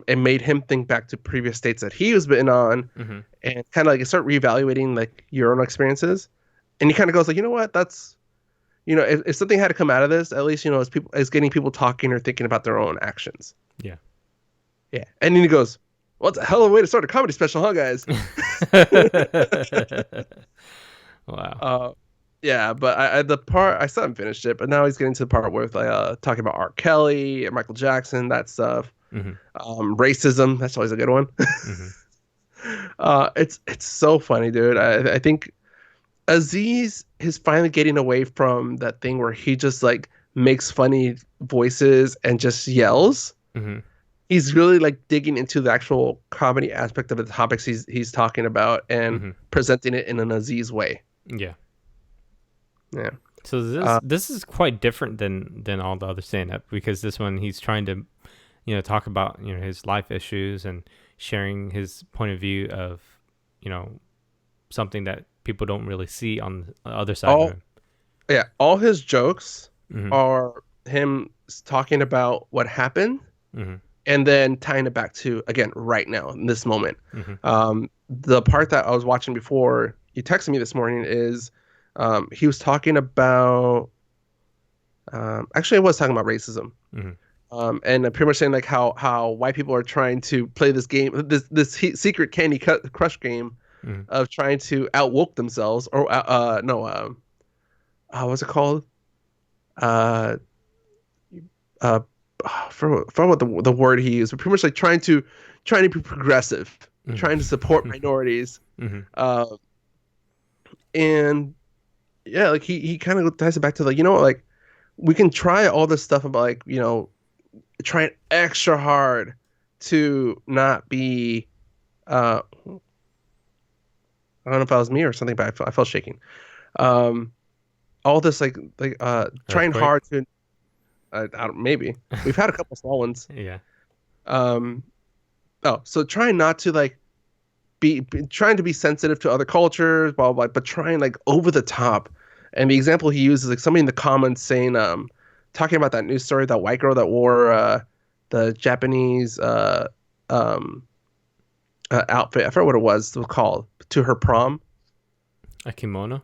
It made him think back to previous dates that he was been on Mm-hmm. and kind of like start reevaluating like your own experiences. And he kind of goes like, you know what, that's if something had to come out of this, at least it's getting people talking or thinking about their own actions. Yeah. Yeah. And then he goes, well, it's a hell of a way to start a comedy special, huh, guys? Wow. uh, yeah, but the part I still haven't finished it, but now he's getting to the part with talking about R. Kelly and Michael Jackson, that stuff. Mm-hmm. Racism, that's always a good one. Mm-hmm. It's so funny, dude. I think Aziz is finally getting away from that thing where he just like makes funny voices and just yells. Mm-hmm. He's really like digging into the actual comedy aspect of the topics he's talking about and Mm-hmm. presenting it in an Aziz way. Yeah. Yeah. So this is quite different than all the other stand up because this one he's trying to talk about his life issues and sharing his point of view of something that people don't really see on the other side of Oh, him. Yeah, all his jokes Hmm. are him talking about what happened Hmm. and then tying it back to again right now in this moment. Hmm. The part that I was watching before you texted me this morning is he was talking about actually I was talking about racism. Hmm. And pretty much saying like how white people are trying to play this game, this secret Candy Crush game Hmm. of trying to outwoke themselves, or no, what's it called? Uh, uh, for what the word he used, but pretty much like trying to be progressive, trying to support Hmm. minorities, Hmm. uh, and yeah, like he kind of ties it back to like like we can try all this stuff about like trying extra hard to not be uh I don't know if that was me or something, but I felt shaking. Um, all this trying Earthquake. hard to I don't, maybe we've had a couple small ones. Yeah. Um, oh, so trying not to like trying to be sensitive to other cultures, blah blah, blah, but trying like over the top. And the example he uses like somebody in the comments saying talking about that news story, that white girl that wore the Japanese um outfit. I forgot what it was called to her prom. A kimono.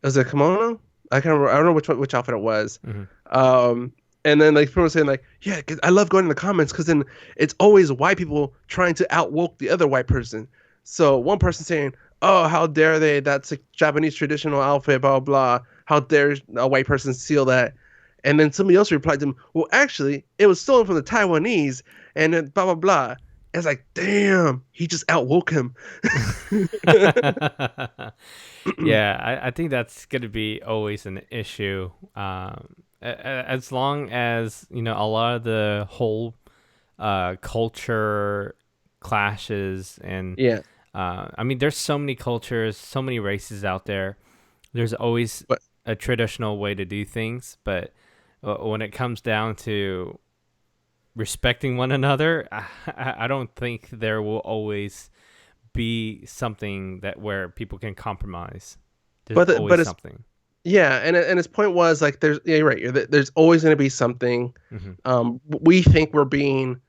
Was it a kimono? I can't remember. I don't know which outfit it was. Hmm. Um, and then like people were saying like, yeah, 'cause I love going in the comments because then it's always white people trying to outwoke the other white person. So one person saying, "Oh, how dare they? That's a Japanese traditional outfit, blah blah. How dare a white person steal that?" And then somebody else replied to him, "Well, actually, it was stolen from the Taiwanese," and then blah blah blah. It's like, damn, he just outwoke him. Yeah, I think that's going to be always an issue. As long as, a lot of the whole culture clashes and, Yeah, I mean, there's so many cultures, so many races out there. There's always but a traditional way to do things, but when it comes down to respecting one another, I don't think there will always be something that where people can compromise. There's but always it's something. yeah, and his point was like there's yeah, you're right. There's always going to be something. Hmm. We think we're being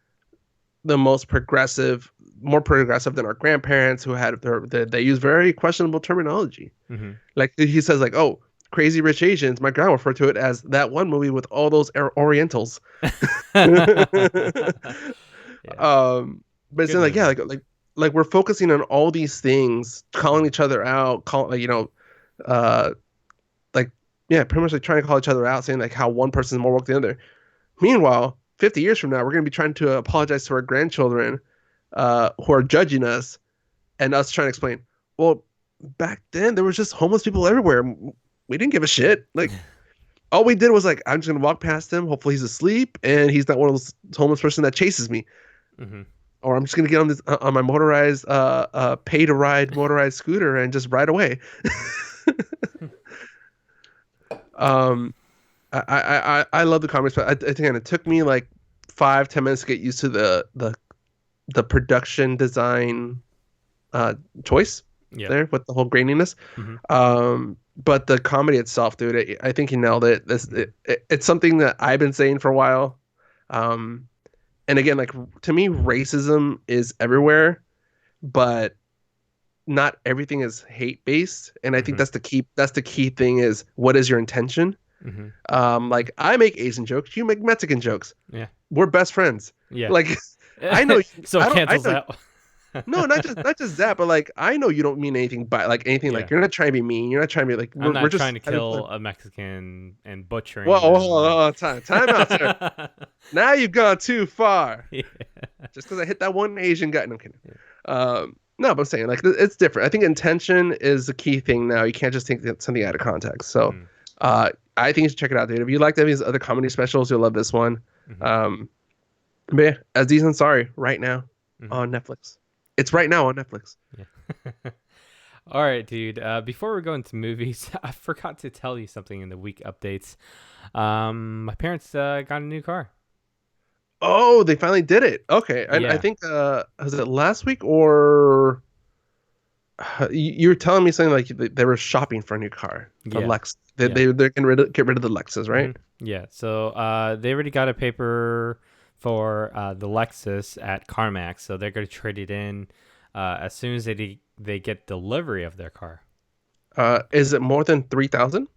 the most progressive, more progressive than our grandparents who had they use very questionable terminology. Hmm. Like he says like, "Oh, Crazy Rich Asians." My grandma referred to it as that one movie with all those Orientals. Yeah, But it's good like yeah, movie. like we're focusing on all these things, calling Hmm. each other out, uh like yeah, pretty much like trying to call each other out, saying like how one person is more woke than the other. Meanwhile, 50 years from now, we're going to be trying to apologize to our grandchildren who are judging us, and us trying to explain, well, back then there was just homeless people everywhere. We didn't give a shit. Like all we did was like, I'm just gonna walk past him. Hopefully he's asleep and he's not one of those homeless person that chases me. Hmm. Or I'm just gonna get on this on my motorized pay to ride motorized scooter and just ride away. um, I love the comics, but I think it took me like 5-10 minutes to get used to the production design choice Yep. there with the whole graininess. Hmm. But the comedy itself, dude, I think he nailed it. Hmm. It's something that I've been saying for a while. Um, and again, like to me, racism is everywhere, but not everything is hate based. And I think Hmm. that's the key thing is what is your intention? Hmm. Like I make Asian jokes, you make Mexican jokes. Yeah. We're best friends. Yeah. Like I know So it I cancels know out. no, not just that, but like I know you don't mean anything by like anything like Yeah. you're not trying to be mean. You're not trying to be like I'm we're not trying just to having fun. kill a Mexican and butchering Whoa, them hold and on, time out, sir. Now you've gone too far. yeah. Just because I hit that one Asian guy. No, I'm kidding. No, but I'm saying like it's different. I think intention is the key thing now. You can't just take something out of context. So, Mm. I think you should check it out, dude. If you like any of these other comedy specials, you'll love this one. Hmm. Um, but yeah, Aziz Ansari right now Hmm. on Netflix. It's right now on Netflix. Yeah. All right, dude. Before we go into movies, I forgot to tell you something in the week updates. My parents got a new car. Oh, they finally did it. Okay, I Yeah. think was it last week or You were telling me something like they were shopping for a new car, the Yeah. Lex. Yeah. They're get rid of the Lexus, hmm right? Yeah. So they already got a paper for the Lexus at CarMax, so they're going to trade it in as soon as they get delivery of their car. Is it more than 3,000?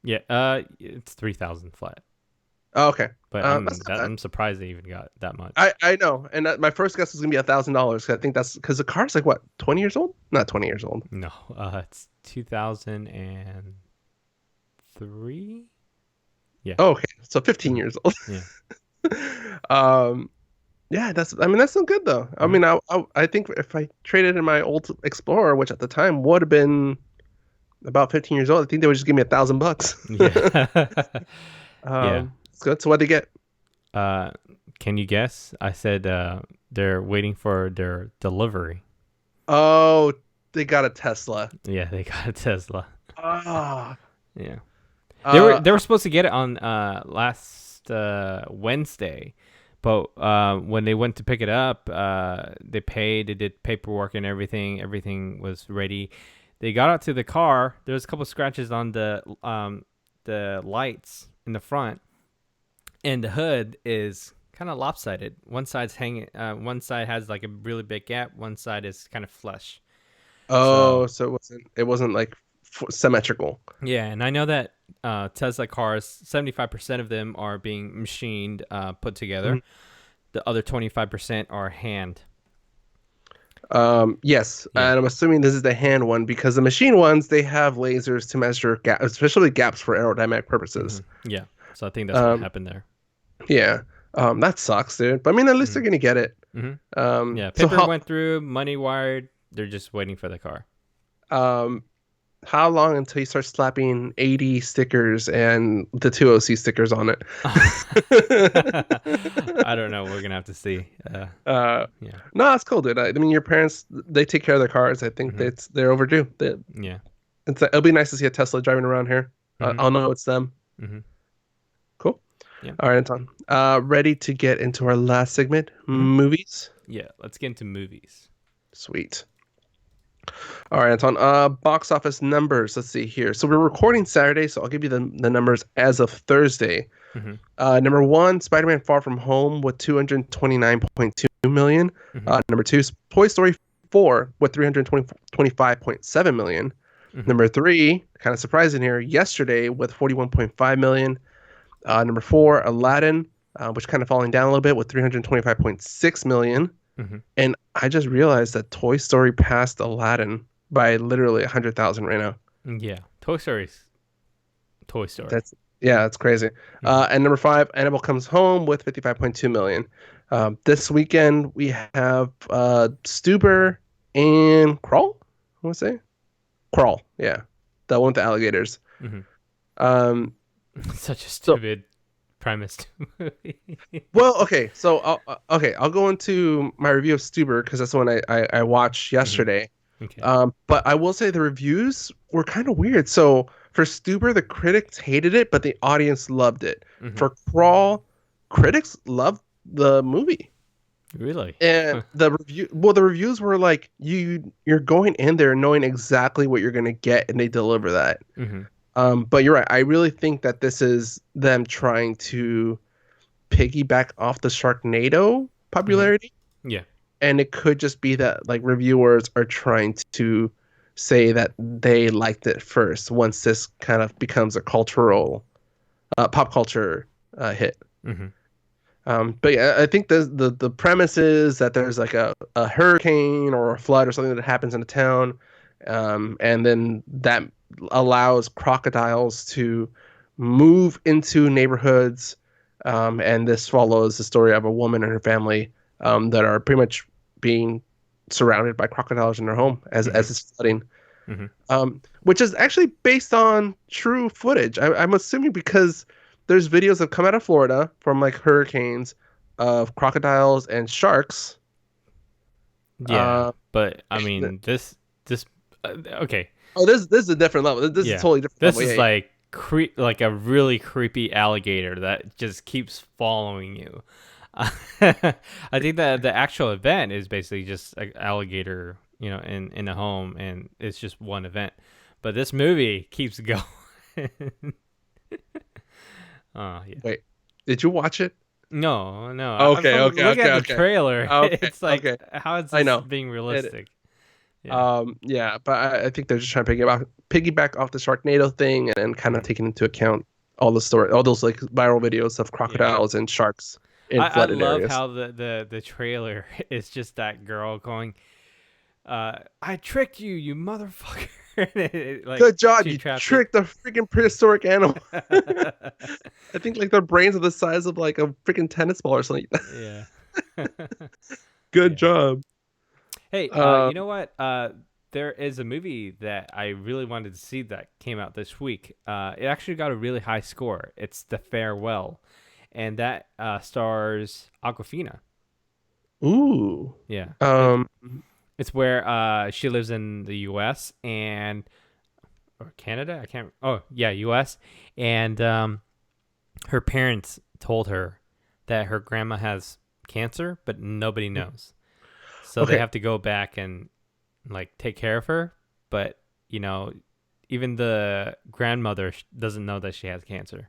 Yeah. It's 3,000 flat, Oh, okay. but That's not bad. I'm surprised they even got that much. I know, and my first guess is gonna be $1,000. I think that's because the car's like what, 20 years old? Not 20 years old. No, it's 2003. Yeah. Oh, okay, so 15 hmm years old. Yeah. um, yeah, I mean that's still good though. I hmm mean, I think if I traded in my old Explorer, which at the time would have been about 15 years old, I think they would just give me $1,000. Yeah. Yeah. It's good. So what would they get? Uh, can you guess? I said they're waiting for their delivery. Oh, they got a Tesla. Yeah, they got a Tesla. Ah, Yeah, uh, they were supposed to get it on last Wednesday, but when they went to pick it up, they paid, they did paperwork and everything. Everything was ready. They got out to the car. There was a couple scratches on the lights in the front, and the hood is kind of lopsided. One side's hanging. One side has like a really big gap. One side is kind of flush. oh, So so it wasn't like symmetrical. yeah, and I know that Tesla cars, 75% of them are being machined, put together. Mhm. The other 25% are hand. Yes, Yeah. and I'm assuming this is the hand one because the machine ones they have lasers to measure gaps, especially gaps for aerodynamic purposes. Yeah. So I think that's what Um, happened there. yeah, that sucks, dude. But I mean, at least hmm they're gonna get it. hmm Yeah. So Paper went through, money wired. They're just waiting for the car. um, how long until you start slapping 80 stickers and the 2OC stickers on it? I don't know. We're gonna have to see. uh, Yeah. no, that's cool, dude. I mean, your parents they take care of their cars. I think hmm they're overdue. Yeah. It'll be nice to see a Tesla driving around here. hmm I'll know it's them. hmm Cool. Yeah. All right, Anton. Ready to get into our last segment, hmm movies? Yeah. Let's get into movies. Sweet. All right, Anton. Box office numbers. Let's see here. So we're recording Saturday, so I'll give you the numbers as of Thursday. hmm Number one, Spider-Man: Far From Home with 229.2 million. hmm Number two, Toy Story 4 with 325.7 million. hmm Number three, kind of surprising here, Yesterday with 41.5 million. Number four, Aladdin, which kind of falling down a little bit with 325.6 million. hmm And I just realized that Toy Story passed Aladdin by literally 100,000 right now. Yeah. Toy Story's Toy Story. That's crazy. hmm And number five, Annabelle Comes Home with 55.2 million. This weekend we have Stuber and Crawl. I want to say Crawl. Yeah, that one with the alligators. hmm Um, Such a so stupid premise to a movie. well, okay. So I'll go into my review of Stuber because that's the one I watched hmm yesterday. Okay. But I will say the reviews were kind of weird. So for Stuber, the critics hated it, but the audience loved it. hmm For Crawl, critics loved the movie. Really? And Huh. the reviews were like you're going in there knowing exactly what you're gonna get, and they deliver that. hmm But you're right. I really think that this is them trying to piggyback off the Sharknado hmm popularity, Yeah. and it could just be that like reviewers are trying to say that they liked it first once this kind of becomes a pop culture hit. hmm But yeah, I think the premise is that there's like a hurricane or a flood or something that happens in a town, and then that allows crocodiles to move into neighborhoods, and this follows the story of a woman and her family that are pretty much being surrounded by crocodiles in their home as hmm it's flooding, hmm which is actually based on true footage. I'm assuming because there's videos that come out of Florida from like hurricanes of crocodiles and sharks. Yeah, Uh, but I mean, this okay. oh, this is a different level. This is a Yeah, totally different this level. Yeah, is yeah. like a really creepy alligator that just keeps following you. I think that the actual event is basically just an alligator in a home, and it's just one event. But this movie keeps going. Oh yeah. Wait, did you watch it? No, no. Okay, From okay, looking okay, at the okay, trailer, okay, it's like, okay. how is I this know. being It, realistic? Yeah. yeah, but I think they're just trying to piggyback off the Sharknado thing and kind of Mhm. taking into account all those like viral videos of Yeah. crocodiles and sharks in I flooded love areas. how the trailer is just that girl going, I tricked you, you motherfucker. Like, Good job, she you trapped it. tricked a freaking prehistoric animal. I think like their brains are the size of like a freaking tennis ball or something. Yeah. Good Yeah. job. Hey, Uh, you know what? There is a movie that I really wanted to see that came out this week. It actually got a really high score. It's The Farewell, and that stars Aquafina. ooh. Yeah, Um, it's where she lives in the U.S. and or Canada. I can't. Oh yeah, U.S. and her parents told her that her grandma has cancer, but nobody knows. So they okay. have to go back and like take care of her, but you know, even the grandmother doesn't know that she has cancer.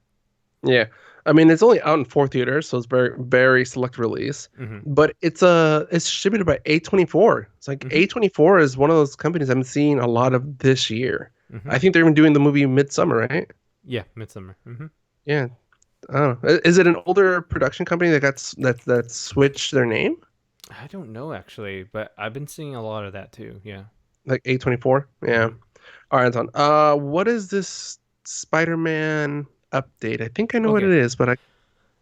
Yeah. I mean, it's only out in four theaters, so it's very, very select release. Mm-hmm. But it's distributed by A24. It's like Mm-hmm. A24 is one of those companies I'm seeing a lot of this year. Mm-hmm. I think they're even doing the movie Midsummer, right? Yeah, Midsummer. Mm-hmm. Yeah. I don't know. Is it an older production company that switched their name? I don't know actually, but I've been seeing a lot of that too. Yeah. Like A24? Yeah. Mm-hmm. All right, Anton. What is this Spider-Man update? I think I know what Okay. it is, but I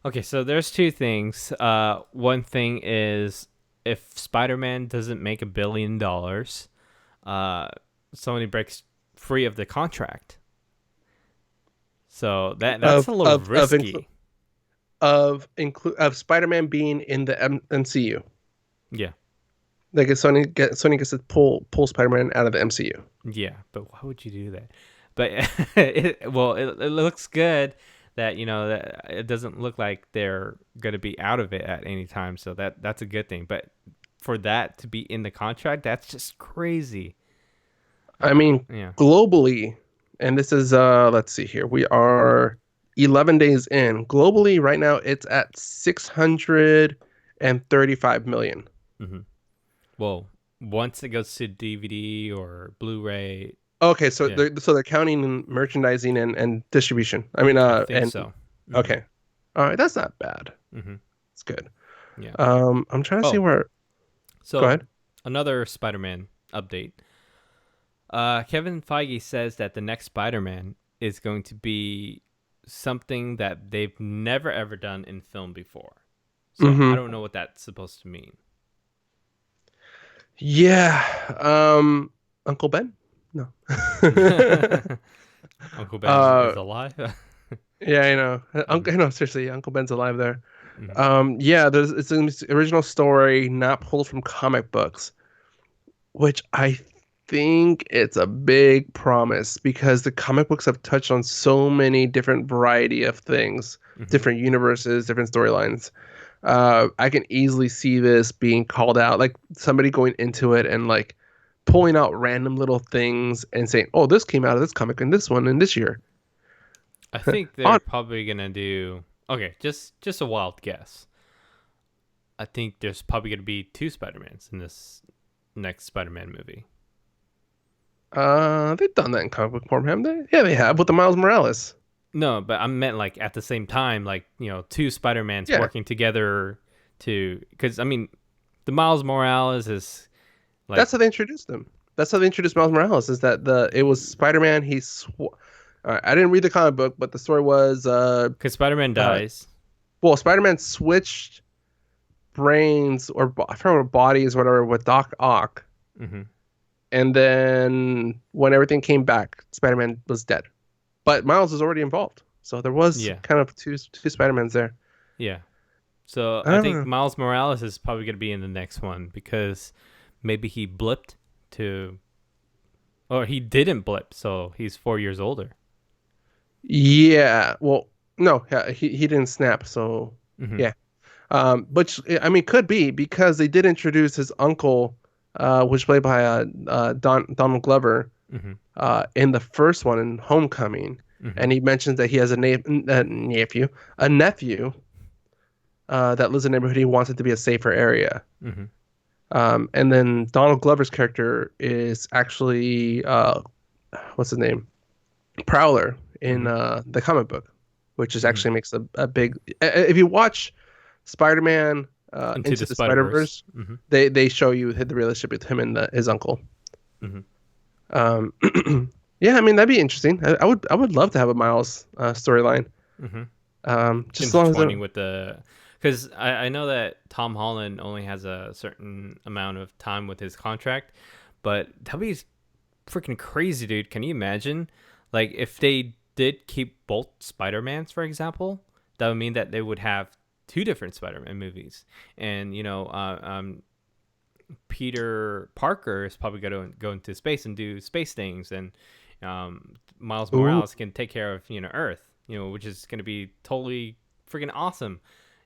Okay. So there's two things. One thing is if Spider-Man doesn't make $1 billion, uh, Sony breaks free of the contract. So that's a little risky. of Spider-Man being in the MCU. Yeah. Like if Sony gets to pull Spider-Man out of the MCU. Yeah, but why would you do that? But it looks good that that it doesn't look like they're gonna be out of it at any time. So that's a good thing. But for that to be in the contract, that's just crazy. I mean, Yeah. globally, and this is let's see here. We are 11 days in. Globally right now it's at 635 million. hmm Well, once it goes to DVD or Blu-ray, Okay, so yeah, they're counting in merchandising and distribution. I mean I think and so. hmm okay. All right, that's not bad. hmm It's good. Yeah. I'm trying to see Oh, where go so ahead. another Spider-Man update. Kevin Feige says that the next Spider-Man is going to be something that they've never ever done in film before. So I Mm-hmm. don't know what that's supposed to mean. Yeah. Uncle Ben? No. Uncle Ben is uh alive. yeah, I know. Mhm, Uncle no, seriously, Uncle Ben's alive there. mhm. Yeah, it's an original story not pulled from comic books, which I think it's a big promise because the comic books have touched on so many different variety of things, Mhm. different universes, different storylines. I can easily see this being called out, like somebody going into it and like pulling out random little things and saying, "Oh, this came out of this comic and this one in this year." I think they're On probably gonna do. Okay, just a wild guess. I think there's probably gonna be two Spider-Mans in this next Spider-Man movie. they've done that in comic book form, haven't they? Yeah, they have with the Miles Morales. No, but I meant like at the same time, like two Spider-Mans Yeah, working together to, because I mean, the Miles Morales is like that's how they introduced them. That's how they introduced Miles Morales. Is that it was Spider-Man? I didn't read the comic book, but the story was because Spider-Man uh, dies. well, Spider-Man switched brains or I forgot what bodies, whatever, with Doc Ock, Mm-hmm. and then when everything came back, Spider-Man was dead. But Miles was already involved, so there was Yeah, kind of two Spider-Mans there. yeah. So I I don't think know. Miles Morales is probably gonna be in the next one because maybe he blipped to, or he didn't blip, so he's 4 years older. Yeah, well, no, yeah, he didn't snap, so Mm-hmm. yeah. But I mean, could be because they did introduce his uncle, which is played by Donald Glover, Mm-hmm. in the first one in Homecoming, Mm-hmm. and he mentions that he has a nephew that lives in a neighborhood. He wants it to be a safer area. Mm-hmm. And then Donald Glover's character is actually what's his name? Prowler in Mm-hmm. the comic book, which is Mm-hmm. actually makes a big. If you watch Spider-Man Into Into the the Spider Verse. Spider-Verse, Mm-hmm. they show you the relationship with him and his uncle. Mm-hmm. Um, yeah, I mean that'd be interesting. I would love to have a Miles storyline. Mm-hmm. Just as long as Intertwining with the, because I know that Tom Holland only has a certain amount of time with his contract, but that'd be freaking crazy, dude. Can you imagine? Like, if they did keep both Spider-Mans, for example, that would mean that they would have two different Spider-Man movies. And, Peter Parker is probably going to go into space and do space things. And Miles ooh, Morales can take care of, Earth, which is going to be totally freaking awesome.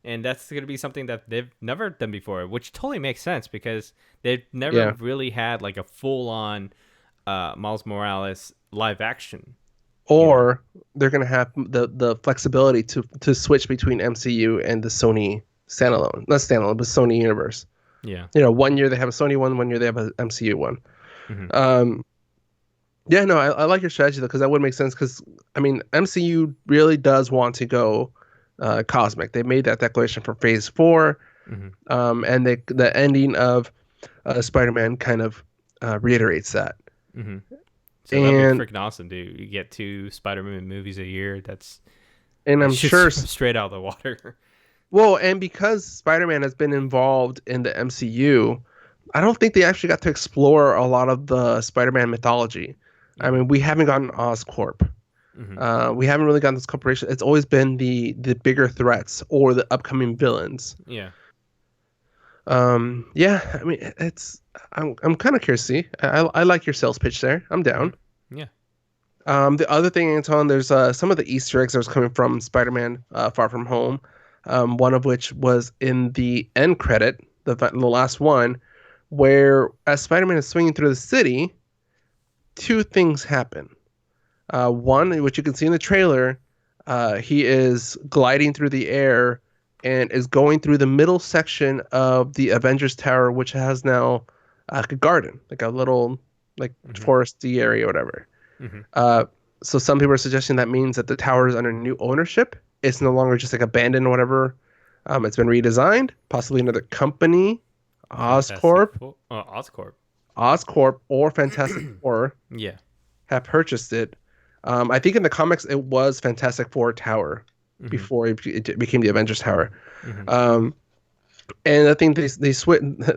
And that's going to be something that they've never done before, which totally makes sense because they've never yeah. really had like a full-on Miles Morales live action. You know? Or they're gonna have the flexibility to switch between MCU and the Sony standalone, not standalone, but Sony universe. Yeah. One year they have a Sony one year they have an MCU one. Hmm. Um, yeah, no, I like your strategy though, because that would make sense. Because I mean, MCU really does want to go cosmic. They made that declaration for Phase 4, Hmm. and the ending of Spider-Man kind of reiterates that. Hmm. So that'd be And freaking awesome, dude. You get two Spider-Man movies a year. and That I'm shit's sure, straight out of the water. well, and because Spider-Man has been involved in the MCU, I don't think they actually got to explore a lot of the Spider-Man mythology. I Hmm. mean, we haven't gotten Oscorp. Hmm. We haven't really gotten this corporation. It's always been the bigger threats or the upcoming villains. Yeah. Yeah, I mean, I'm kind of curious to see. I like your sales pitch there. I'm Hmm. down. Yeah. The other thing, Anton, there's some of the Easter eggs that was coming from Spider-Man Far From Home. One of which was in the end credit, the last one, where as Spider-Man is swinging through the city, two things happen. One, which you can see in the trailer, he is gliding through the air and is going through the middle section of the Avengers Tower, which has now like a garden, like a little like Hmm. foresty area or whatever. Hmm. Uh, so some people are suggesting that means that the tower is under new ownership. It's no longer just like abandoned or whatever. It's been redesigned, possibly another company, Fantastic Oscorp, Four. Oh, Oscorp. Oscorp, or Fantastic Four Yeah. have purchased it. I think in the comics it was Fantastic Four Tower Hmm. before it became the Avengers Tower. Hmm. Um, and the thing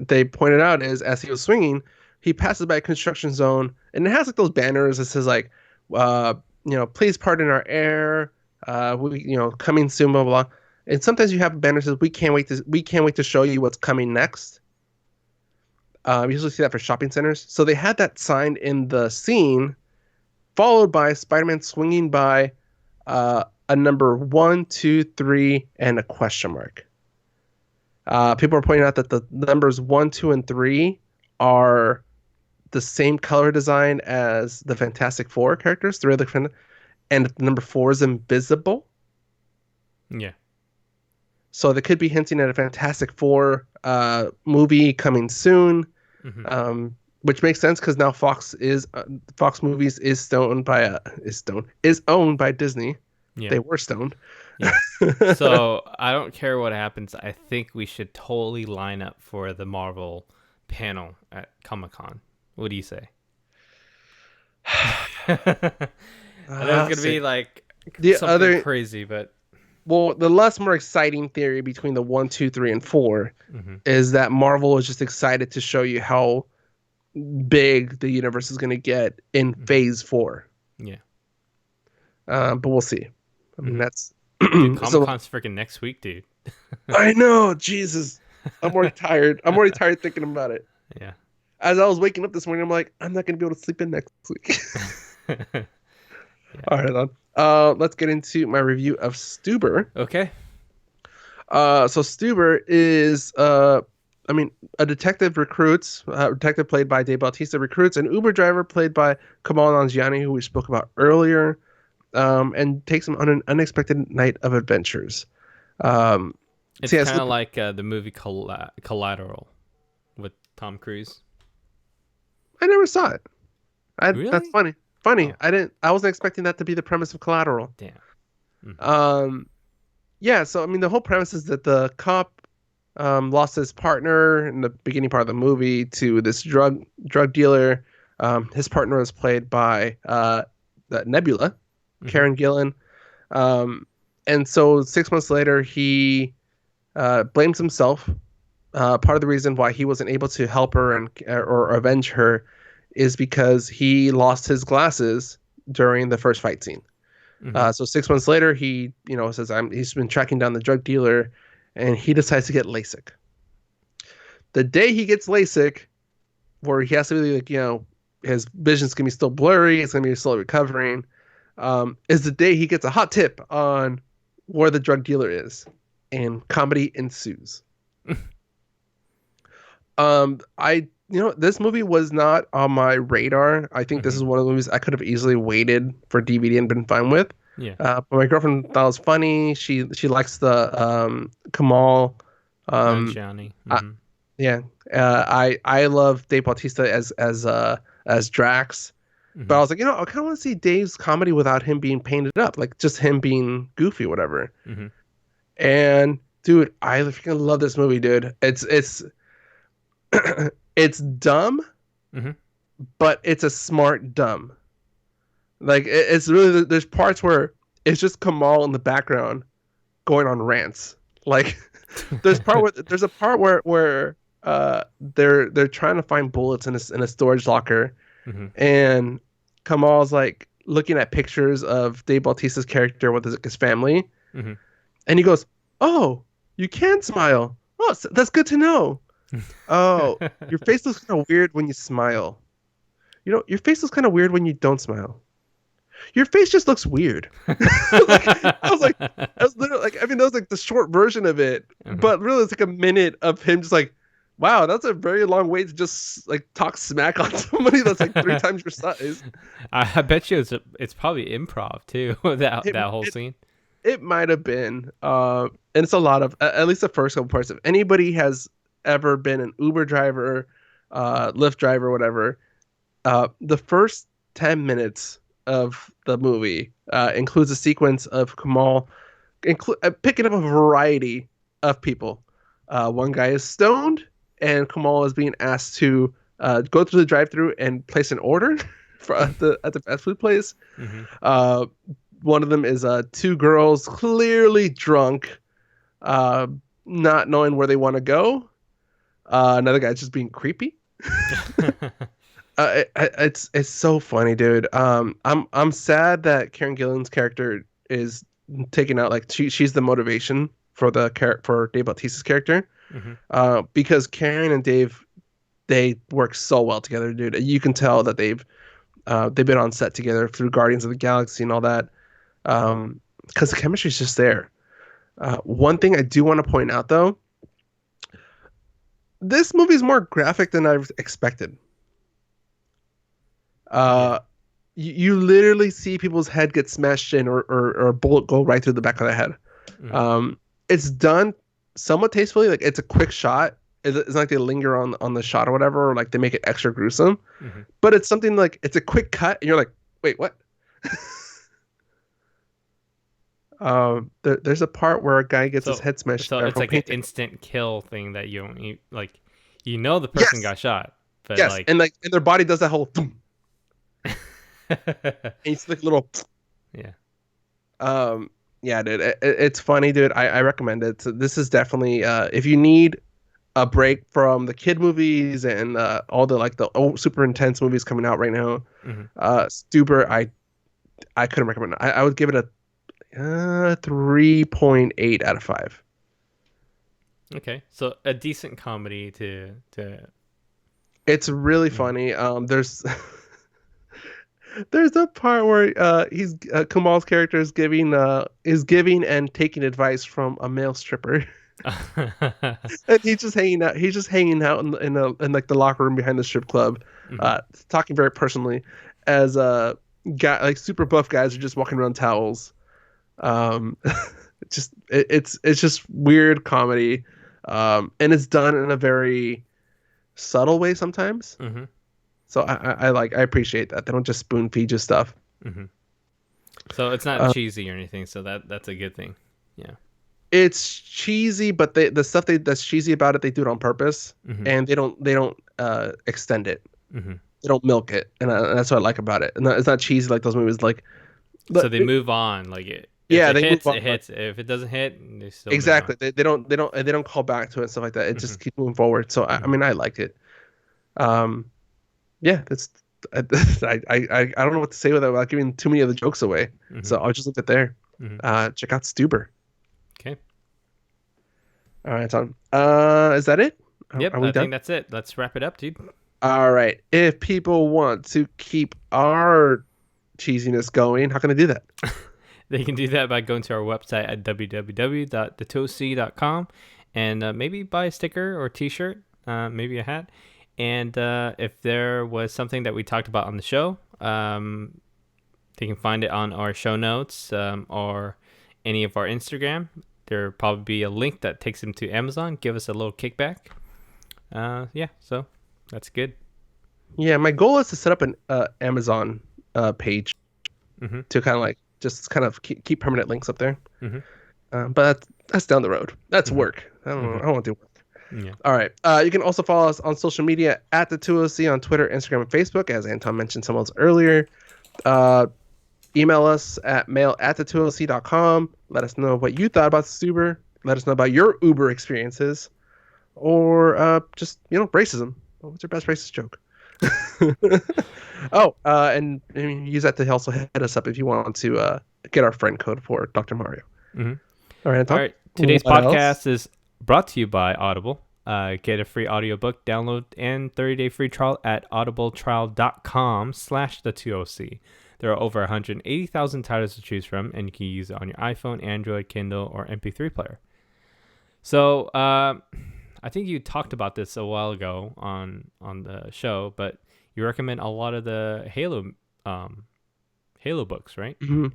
they pointed out is as he was swinging, he passes by a construction zone, and it has like those banners that says like, uh, please pardon our error, coming soon, blah blah. Blah. And sometimes you have banners that says we can't wait to show you what's coming next. You usually see that for shopping centers. So they had that sign in the scene, followed by Spider-Man swinging by a number 1, 2, 3, and a question mark. People are pointing out that the numbers 1, 2, and 3 are the same color design as the Fantastic Four characters, and number 4 is invisible. Yeah. So they could be hinting at a Fantastic Four movie coming soon, Hmm. which makes sense because now Fox Movies is owned by Disney. Yeah. They were stoned. Yeah. So I don't care what happens. I think we should totally line up for the Marvel panel at Comic Con. What do you say? I know it's gonna See, be like the something other crazy, but the less more exciting theory between the 1, 2, 3, and 4 hmm. is that Marvel is just excited to show you how big the universe is going to get in Hmm. Phase 4. Yeah. But we'll see. I mean, Hmm. that's Dude, Comic so. Con's freaking next week, dude. I know, Jesus. I'm already tired. I'm already tired thinking about it. Yeah. As I was waking up this morning, I'm like, I'm not going to be able to sleep in next week. Yeah. All right, then. Let's get into my review of Stuber. Okay. So Stuber is I mean, a detective recruits, detective played by Dave Bautista recruits an Uber driver played by Kumail Nanjiani, who we spoke about earlier, and takes him on an unexpected night of adventures. Um, It's so yeah, kind so of like the movie Collateral with Tom Cruise. I never saw it. That's Really? funny. Funny. Oh, I wasn't expecting that to be the premise of Collateral. damn. Hmm. Um, yeah, so I mean, the whole premise is that the cop lost his partner in the beginning part of the movie to this drug dealer. His partner was played by Nebula, Hmm. Karen Gillan. Um, and so 6 months later, he blames himself. Part of the reason why he wasn't able to help her and or avenge her is because he lost his glasses during the first fight scene. Hmm. So 6 months later, he says he's been tracking down the drug dealer, and he decides to get LASIK. The day he gets LASIK, where he has to be like his vision's gonna be still blurry, it's gonna be still recovering, is the day he gets a hot tip on where the drug dealer is, and comedy ensues. I this movie was not on my radar. I think this Hmm. is one of the movies I could have easily waited for DVD and been fine with. Yeah. But my girlfriend thought it was funny. She likes the Kamal. Um, Nanjiani. I, Hmm. yeah, I love Dave Bautista as Drax. But I Hmm. was like, I kind of want to see Dave's comedy without him being painted up, like just him being goofy, whatever. Hmm. And dude, I freaking love this movie, dude. It's it's dumb, Hmm. but it's a smart dumb. Like it's really there's parts where it's just Kamal in the background going on rants. Like there's a part where they're trying to find bullets in a storage locker, Hmm. and Kamal's like looking at pictures of Dave Bautista's character with his family, Hmm. and he goes, "Oh, you can smile. Oh, that's good to know. Oh, your face looks kind of weird when you smile. Your face looks kind of weird when you don't smile. Your face just looks weird." Like I was literally like, I mean, that was like the short version of it, Hmm. but really it's like a minute of him just like, wow, that's a very long way to just like talk smack on somebody that's like three times your size. I bet you it's probably improv too. that It that whole it, scene. it might have been, and it's a lot of at least the first couple parts. If anybody has ever been an Uber driver, Lyft driver, whatever, the first 10 minutes of the movie includes a sequence of Kamal picking up a variety of people. One guy is stoned, and Kamal is being asked to go through the drive-through and place an order for at the fast food place. Hmm. Uh, One of them is two girls clearly drunk, uh, not knowing where they want to go. Another guy's just being creepy. It's so funny, dude. I'm sad that Karen Gillan's character is taken out. Like she's the motivation for for Dave Bautista's character. Hmm. Because Karen and Dave they work so well together, dude. You can tell that they've been on set together through Guardians of the Galaxy and all that. Because the chemistry's just there. One thing I do want to point out though, this movie is more graphic than I've expected. Yeah. Uh, you literally see people's head get smashed in or a bullet go right through the back of the head. Hmm. Um, it's done somewhat tastefully. Like it's a quick shot. It's not like they linger on the shot or whatever, or like they make it extra gruesome. Hmm. But it's something like it's a quick cut, and you're like, wait, what? There's a part where a guy gets his So head smashed so it's from like an painting. instant kill thing that you like. The person Yes, got shot, but yes, like. and their body does that whole, boom, and it's like little. Yeah. Um, yeah, dude, it's funny, dude. I recommend it. So this is definitely if you need a break from the kid movies and all the like the super intense movies coming out right now. Hmm. Stuber, I couldn't recommend it. I would give it a 3.8 out of 5. Okay, so a decent comedy to. It's really Mhm. funny. There's there's a part where Kamal's character is giving and taking advice from a male stripper. And he's just hanging out. He's just hanging out in like the locker room behind the strip club, Mhm. talking very personally, as guy like super buff guys are just walking around towels. Um, it's just weird comedy, and it's done in a very subtle way sometimes. Mhm. So I appreciate that they don't just spoon feed you stuff. Mhm. So it's not Uh, cheesy or anything. So that's a good thing. Yeah. it's cheesy, but the stuff that's cheesy about it, they do it on purpose, Mhm. and they don't extend it. Mhm. They don't milk it, and that's what I like about it. And it's not cheesy like those movies. Like, So they move on. Like if yeah, it they move hits, on. it hits. If it doesn't hit, they still move on. Exactly. They don't call back to it and stuff like that. It Mhm. just keeps moving forward. So I Mhm. mean, I liked it. Um, yeah, that's I, I don't know what to say without giving too many of the jokes away. So Mhm. I'll just leave it there. Mhm. Check out Stuber. Okay. All right, Tom. Is that it? Yep. Are we I done? think that's it. Let's wrap it up, dude. All right. If people want to keep our cheesiness going, how can I do that? They can do that by going to our website at www.the2oc.com and maybe buy a sticker or a t-shirt, maybe a hat. And if there was something that we talked about on the show, they can find it on our show notes or any of our Instagram. There'll probably be a link that takes them to Amazon. Give us a little kickback. Yeah, so that's good. Yeah, my goal is to set up an Amazon page Mm-hmm. to kind of like just kind of keep permanent links up there. Mm-hmm. But that's down the road. That's Mm-hmm. work. I don't know. I Mm-hmm. don't want to do work. Yeah. All right. You can also follow us on social media at the 2OC on Twitter, Instagram, and Facebook, as Anton mentioned some of those earlier. Uh, email us at mail@the2oc.com. Let us know what you thought about Stuber. Let us know about your Uber experiences, or just racism. What's your best racist joke? Oh, and use that to also hit us up if you want to get our friend code for Dr. Mario. Mm-hmm. All right, All Anton. right. Today's What else? podcast is brought to you by Audible. Get a free audiobook download and 30-day free trial at audibletrial.com/the2oc. There are over 180,000 titles to choose from, and you can use it on your iPhone, Android, Kindle, or MP3 player. So I think you talked about this a while ago on the show, but you recommend a lot of the Halo books, right? Mhm.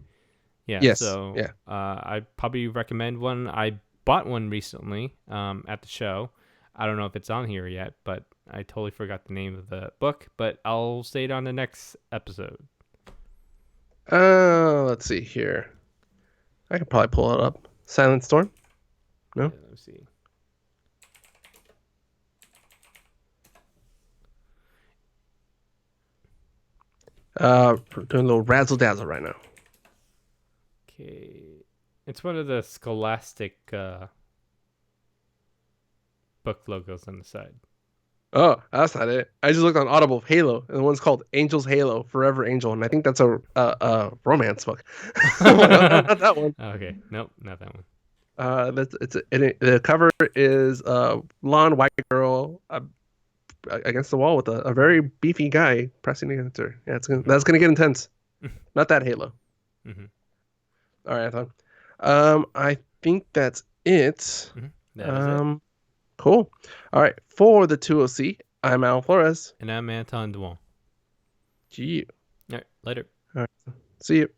Yeah, Yes. so Yeah. I probably recommend one. I bought one recently at the show. I don't know if it's on here yet, but I totally forgot the name of the book. But I'll say it on the next episode. Let's see here. I could probably pull it up. Silent Storm? Yeah, No. let me see. Doing a little razzle dazzle right now. Okay, it's one of the Scholastic book logos on the side. Oh, that's not it. I just looked on Audible Halo, and the one's called Angel's Halo, Forever Angel, and I think that's a romance book. Not that one. Okay, nope, not that one. The cover is a blonde white girl against the wall with a very beefy guy pressing against her. Yeah, that's gonna get intense. Not that Halo. Mm-hmm. All right, Anton. I think that's it. Mm-hmm. That is it. Um, cool. All right, for the 2OC, I'm Al Flores. And I'm Anton Duan. Gee. All right, later. All right, see you.